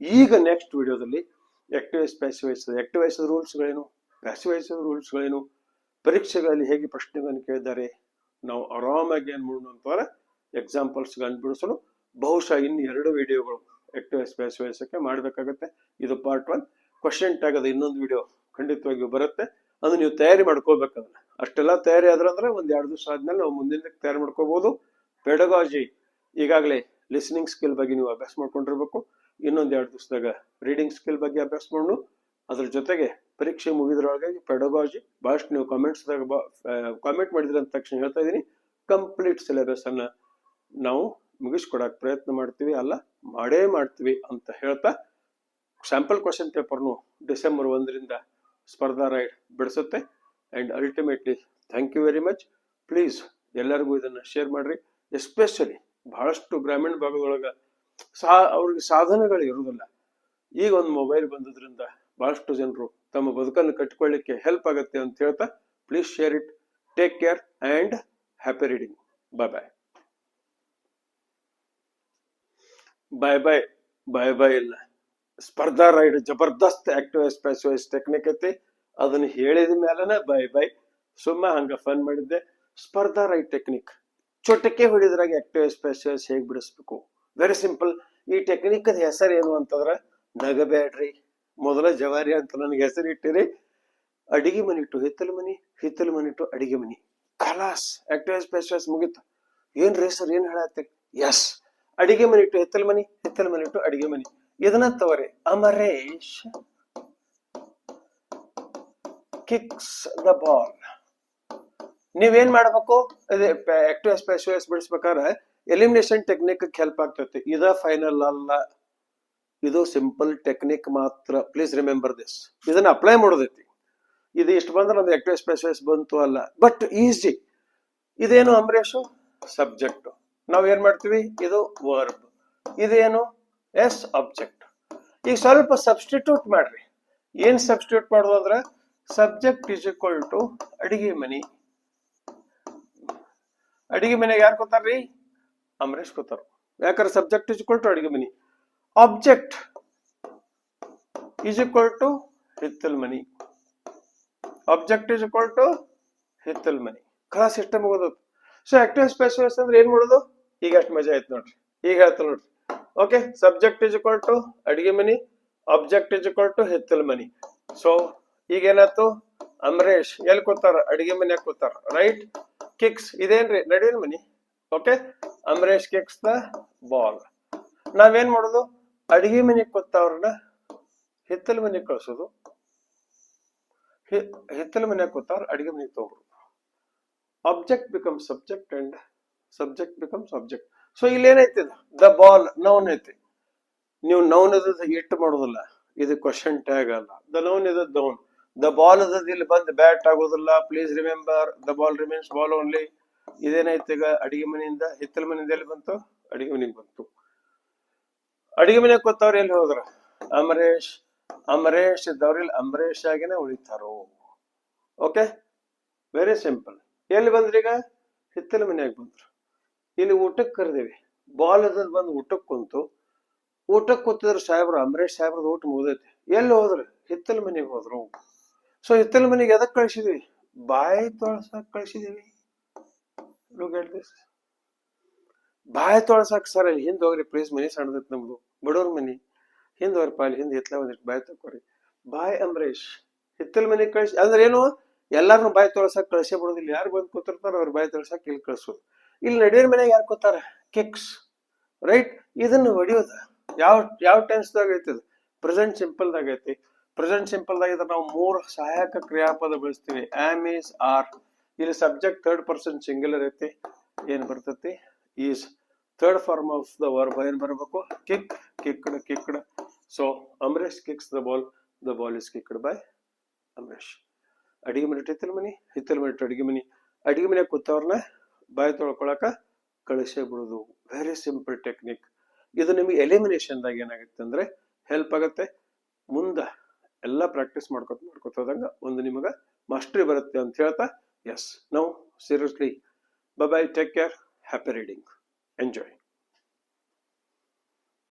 ಈಗ ನೆಕ್ಸ್ಟ್ ವಿಡಿಯೋದಲ್ಲಿ active voice passive voice, active voice rules ಗಳೇನು, ಪ್ಯಾಸಿವ್ ವಾಯ್ಸ್ ರೂಲ್ಸ್ ಗಳೇನು, ಪರೀಕ್ಷೆಗಳಲ್ಲಿ ಹೇಗೆ ಪ್ರಶ್ನೆಗಳನ್ನು ಕೇಳಿದ್ದಾರೆ, ನಾವು ಆರಾಮಾಗಿ ಏನ್ ಮಾಡೋಣ ಅಂತಂದ್ರೆ ಎಕ್ಸಾಂಪಲ್ಸ್ ಗಳನ್ನು ಬಿಡಿಸಲು ಬಹುಶಃ ಇನ್ನು 2 ವಿಡಿಯೋಗಳು ಆಕ್ಟಿವ್ ವಾಯ್ಸ್ ಪ್ಯಾಸಿವ್ ವಾಯ್ಸ್ ಮಾಡ್ಬೇಕಾಗತ್ತೆ. ಇದು ಪಾರ್ಟ್ 1. ಕ್ವಶನ್ ಟ್ಯಾಗ್ ಅದು ಇನ್ನೊಂದು ವಿಡಿಯೋ ಖಂಡಿತವಾಗಿಯೂ ಬರುತ್ತೆ. ಅದು ನೀವು ತಯಾರಿ ಮಾಡ್ಕೋಬೇಕದನ್ನ. ಅಷ್ಟೆಲ್ಲ ತಯಾರಿ ಆದ್ರಂದ್ರೆ ಒಂದ್ 2 ದಿವಸ ಆದ್ಮೇಲೆ ನಾವು ಮುಂದಿನ ತಯಾರಿ ಮಾಡ್ಕೋಬಹುದು. ಪೆಡಗಾಜಿ ಈಗಾಗಲೇ ಲಿಸನಿಂಗ್ ಸ್ಕಿಲ್ ಬಗ್ಗೆ ನೀವು ಅಭ್ಯಾಸ ಮಾಡ್ಕೊಂಡಿರ್ಬೇಕು. ಇನ್ನೊಂದ್ 2 ದಿವಸದಾಗ ರೀಡಿಂಗ್ ಸ್ಕಿಲ್ ಬಗ್ಗೆ ಅಭ್ಯಾಸ ಮಾಡೋಣ. ಅದ್ರ ಜೊತೆಗೆ ಪರೀಕ್ಷೆ ಮುಗಿದ್ರೊಳಗಾಗಿ ಪೆಡಗಾಜಿ ಬಹಳಷ್ಟು ನೀವು ಕಾಮೆಂಟ್ ಮಾಡಿದ್ರೆ ಅಂತ ತಕ್ಷಣ ಹೇಳ್ತಾ ಇದೀನಿ, ಕಂಪ್ಲೀಟ್ ಸಿಲೆಬಸ್ ಅನ್ನ ನಾವು ಮುಗಿಸ್ಕೊಡಕ್ ಪ್ರಯತ್ನ ಮಾಡ್ತೀವಿ, ಅಲ್ಲ ಮಾಡೇ ಮಾಡ್ತೀವಿ ಅಂತ ಹೇಳ್ತಾ ಸ್ಯಾಂಪಲ್ ಕ್ವಶನ್ ಪೇಪರ್ನು ಡಿಸೆಂಬರ್ 1ರಿಂದ ಸ್ಪರ್ಧಾ ರೈಡ್ ಬಿಡಿಸುತ್ತೆ. And ultimately thank you very much. Please ಎಲ್ಲರಿಗೂ ಇದನ್ನ ಶೇರ್ ಮಾಡ್ರಿ. ಎಸ್ಪೆಷಲಿ ಬಹಳಷ್ಟು ಗ್ರಾಮೀಣ ಭಾಗದೊಳಗ ಅವ್ರಿಗೆ ಸಾಧನಗಳು ಇರುವುದಿಲ್ಲ. ಈಗ ಒಂದು ಮೊಬೈಲ್ ಬಂದದ್ರಿಂದ ಬಹಳಷ್ಟು ಜನರು ತಮ್ಮ ಬದುಕನ್ನು ಕಟ್ಟಿಕೊಳ್ಳಿಕ್ಕೆ ಹೆಲ್ಪ್ ಆಗುತ್ತೆ ಅಂತ ಹೇಳ್ತಾ please share it. Take care and happy reading. Bye bye. Bye bye bye bye ಇಲ್ಲ, ಸ್ಪರ್ಧಾ ರೈಡ್ ಜಬರ್ದಸ್ತ್ active voice passive voice technique ಐತಿ. ಅದನ್ನ ಹೇಳಿದ ಮೇಲನ ಬಾಯ್ ಬಾಯ್. ಸುಮ್ಮ ಹಂಗ ಫನ್ ಮಾಡಿದ್ದೆ. ಸ್ಪರ್ಧಾ ರೈಡ್ ಟೆಕ್ನಿಕ್ ಚೊಟಕ್ಕೆ ಹೊಡಿದ್ರಾಗ ಆಕ್ಟಿವ್ ವಾಯ್ಸ್ ಪ್ಯಾಸಿವ್ ವಾಯ್ಸ್ ಹೇಗ್ ಬಿಡಿಸ್ಬೇಕು, ವೆರಿ ಸಿಂಪಲ್. ಈ ಟೆಕ್ನಿಕ್ ಹೆಸರು ಏನು ಅಂತಂದ್ರ ನಗಬೇಡ್ರಿ, ಮೊದಲ ಜವಾರಿ ಅಂತ ನನಗೆ ಹೆಸರು ಇಟ್ಟಿರಿ. ಅಡಿಗೆ money to Hittala money to ಅಡಿಗೆ ಮನಿ. ಖಲಾಸ್, ಆಕ್ಟಿವ್ ಸ್ಪೆಷಸ್ ಮುಗಿತು. ಏನ್ರಿ ಸರ್ ಏನ್ ಹೇಳತ್ತೀರಿ? ಎಸ್, ಅಡಿಗೆ money to Hittala money to ಅಡಿಗೆ ಮನಿ. ಇದನ್ನ ತಗೋರಿ. Amaresh kicks the ball. ನೀವೇನ್ ಮಾಡ್ಬೇಕು? ಆಕ್ಟಿವ್ ಸ್ಪೆಷಸ್ ಬಿಡಿಸ್ಬೇಕಾದ್ರೆ ಎಲಿಮಿನೇಷನ್ ಟೆಕ್ನಿಕ್ ಹೆಲ್ಪ್ ಆಗ್ತೈತಿ. ಇದ ಫೈನಲ್ ಅಲ್ಲ, ಇದು ಸಿಂಪಲ್ ಟೆಕ್ನಿಕ್ ಮಾತ್ರ. Please remember this. ಇದನ್ನ ಅಪ್ಲೈ ಮಾಡೋದೈತಿ. ಇದು ಇಷ್ಟು ಬಂದ್ರೆ ನಮ್ದು ಆಕ್ಟಿವ್ ಸ್ಪೆಷಸ್ ಬಂತು ಅಲ್ಲ, ಬಟ್ ಈಸಿ. ಇದೇನು ಅಮರೇಶು? ಸಬ್ಜೆಕ್ಟ್. ನಾವ್ ಏನ್ ಮಾಡ್ತೀವಿ? ಇದು ವರ್ಬ್. ಇದೇನು? Yes, object. ಈಗ ಸ್ವಲ್ಪ ಸಬ್ಸ್ಟಿಟ್ಯೂಟ್ ಮಾಡ್ರಿ. ಏನ್ ಸಬ್ಸ್ಟಿಟ್ಯೂಟ್ ಮಾಡೋದು ಅಂದ್ರೆ ಸಬ್ಜೆಕ್ಟ್ ಇಸ್ ಈಕ್ವಲ್ ಟು ಅಡಿಗೆ ಮನಿ. ಅಡಿಗೆ ಮನೆಗೆ ಯಾರು ಕೂತಾರ್ರಿ? ಅಮರೇಶ್ ಕೂತಾರ. ಯಾಕಂದ್ರೆ ಸಬ್ಜೆಕ್ಟ್ ಇಸ್ ಈಕ್ವಲ್ ಟು ಅಡಿಗೆ ಮನಿ. ಆಬ್ಜೆಕ್ಟ್ ಇಸ್ ಈಕ್ವಲ್ ಟು ಹಿತ್ತಲ್ ಮನಿ. ಆಬ್ಜೆಕ್ಟ್ ಇಸ್ ಈಕ್ವಲ್ ಟು ಹಿತ್ತಲ್ ಮನಿ. ಕ್ಲಾಸ್ ಸಿಸ್ಟಮ್ ಹೋಗೋದು. ಸೊ ಆಕ್ಟಿವ್ ಸ್ಪೆಷಸ್ ಅಂದ್ರೆ ಏನ್ ಮಾಡೋದು? ಈಗ ಅಷ್ಟು ಮಜಾ ಆಯ್ತು ನೋಡ್ರಿ. ಈಗ ಹೇಳ್ತ ನೋಡ್ರಿ. Okay, subject is equal to ಅಡಿಗೆ ಮನಿ, ಆಬ್ಜೆಕ್ಟ್ ಇಸ್ ಈಕ್ವಲ್ ಟು ಹಿತ್ತಲ್ ಮನಿ. ಸೊ ಈಗ ಏನಾಯ್ತು? ಅಮರೇಶ್ ಎಲ್ಲಿ ಕೂತಾರ? ಅಡಿಗೆ ಮನ್ಯಾಗ ಕೂತಾರ. ರೈಟ್. ಕಿಕ್ಸ್ ಇದೇನ್ರಿ? ನಡುವಿನ ಮನಿ. Okay, Amaresh kicks the ball. ನಾವೇನ್ ಮಾಡೋದು? ಅಡಿಗೆ ಮನೆಗೆ ಕೂತಾವ್ರನ್ನ ಹಿತ್ತಲ ಮನೆಗೆ ಕಳ್ಸೋದು. ಹಿತ್ತಲ ಮನೆಯಾಗ ಕೂತಾವ್ರ ಅಡಿಗೆ ಮನೆಗೆ ತಗೋರು. Object becomes subject and subject becomes object. So ಇಲ್ಲಿ ಏನೈತಿ? ದ ಬಾಲ್ ನೌನ್ ಐತಿ. ನೀವು ನೌನ್ ಇದ ಇಟ್ಟು ಮಾಡೋದಿಲ್ಲ, ಇದು ಕ್ವಶನ್ ಟ್ಯಾಗ್ ಅಲ್ಲ. ದ ನೌನ್ ಇದ ನೌನ್. ದ ಬಾಲ್ ಅದ ಇಲ್ಲಿ ಬಂದು ಬ್ಯಾಟ್ ಆಗೋದಿಲ್ಲ. Please remember, the ball remains ball only. ಇದೇನೈತಿ? ಈಗ ಅಡಿಗೆ ಮನೆಯಿಂದ ಹಿತ್ತಲ ಮನೆಯಿಂದ ಎಲ್ಲಿ ಬಂತು? ಅಡಿಗೆ ಮನೆಗೆ ಬಂತು. ಅಡಿಗೆ ಮನೆಗೆ ಕೂತವ್ರು ಎಲ್ಲಿ ಹೋದ್ರ? ಅಮರೇಶ್. ಅಮರೇಶ್ ಇದ್ದವ್ರಿಲ್ಲಿ ಅಮರೇಶ್ ಆಗಿನ ಉಳಿತಾರೋ. Okay, very simple. ಎಲ್ಲಿ ಬಂದ್ರಿ? ಈಗ ಹಿತ್ತಲ ಮನೆಯಾಗ ಬಂದ್ರು. ಇಲ್ಲಿ ಊಟಕ್ಕೆ ಕರೆದೇವಿ. ಬಾಲ್ ಅದ ಬಂದು ಊಟಕ್ಕೆ ಕುಂತು. ಊಟಕ್ಕೆ ಕೂತಿದ್ರು ಸಾಹೇಬ್ರು. ಅಮರೇಶ್ ಸಾಹೇಬ್ರದ್ದು ಊಟ ಮುಗ್ದೈತಿ. ಎಲ್ಲಿ ಹೋದ್ರು? ಹಿತ್ತಲ ಮನೆಗೆ ಹೋದ್ರು. ಸೊ ಹಿತ್ತಲ ಮನೆಗೆ ಎದಕ್ ಕಳ್ಸಿದ್ವಿ? ಬಾಯಿ ತೊಳ್ಸಕ್ ಕಳ್ಸಿದೀವಿ. ಬಾಯಿ ತೊಳ್ಸಕ್. ಸರ್ ಅಲ್ಲಿ ಹಿಂದ್ ಹೋಗ್ರಿ ಪ್ಲೀಸ್, ಮನಿ ಸಣ್ಣದೈತಿ ನಮ್ದು, ಬಡವ್ರ ಮನಿ. ಹಿಂದ್ ಹೋಗ್ರಿ ಪಾಲಿ, ಹಿಂದ್ ಹಿತ್ಲ ಒಂದಿಟ್ಟು ಬಾಯಿ ತಕೋರಿ. ಬಾಯ್ ಅಮರೇಶ್ ಹಿತ್ತಲ ಮನೆಗೆ ಕಳ್ಸಿ ಅಂದ್ರೆ ಏನು? ಎಲ್ಲಾರನು ಬಾಯಿ ತೊಳ್ಸಕ್ ಕಳ್ಸೇ ಬಿಡೋದಿಲ್ಲ. ಯಾರು ಬಂದು ಕೂತಿರ್ತಾರ ಅವ್ರ ಬಾಯಿ ತೊಳ್ಸಕ್ ಇಲ್ಲಿ ಕಳ್ಸೋದು. ಇಲ್ಲಿ ನಡುವಿನ ಮನೆಗೆ ಯಾರು ಕೂತಾರ? ಕಿಕ್ಸ್. ರೈಟ್. ಇದನ್ನ ಹೊಡಿಯೋದ ಯಾವ ಯಾವ ಟೆನ್ಸ್ ದಾಗ ಐತಿ? ಪ್ರೆಸೆಂಟ್ ಸಿಂಪಲ್ ದಾಗ ಐತಿ. ಪ್ರೆಸೆಂಟ್ ಸಿಂಪಲ್ ದಾಗ ಇದ್ರೆ ನಾವು 3 ಸಹಾಯಕ ಕ್ರಿಯಾಪದ ಬಳಸ್ತೀವಿ. Am, is, are. ಇಲ್ಲಿ ಸಬ್ಜೆಕ್ಟ್ ಥರ್ಡ್ ಪರ್ಸನ್ ಸಿಂಗ್ಯುಲರ್ ಐತಿ. ಏನ್ ಬರ್ತೈತಿ? Is. Third form of the verb ಏನ್ ಬರಬೇಕು? Kick, kicked, kicked. So Amaresh kicks the ball. The ball is kicked by Amaresh. ಅಡಿಗೆ ಮನೆ ಹಿತ್ತಲ ಮನಿ, ಹಿತ್ತಲ ಮನೆ ಅಡಿಗೆ ಮನಿ. ಅಡಿಗೆ ಮನೆ ಕೂತವ್ರನ್ನ ಬಾಯಿ ತೊಳ್ಕೊಳಕ ಕಳಿಸೇ ಬಿಡುದು. Very simple technique. ಇದು ನಿಮಗೆ ಎಲಿಮಿನೇಷನ್ ದಾಗ ಏನಾಗುತ್ತೆ ಅಂದ್ರೆ ಹೆಲ್ಪ್ ಆಗತ್ತೆ. ಮುಂದ ಎಲ್ಲ ಪ್ರಾಕ್ಟೀಸ್ ಮಾಡ್ಕೊತ ಹೋದಂಗ ಒಂದು ನಿಮಗ ಮಾಸ್ಟರಿ ಬರುತ್ತೆ ಅಂತ ಹೇಳ್ತಾ, yes, now seriously, bye bye, take care, happy reading, enjoy.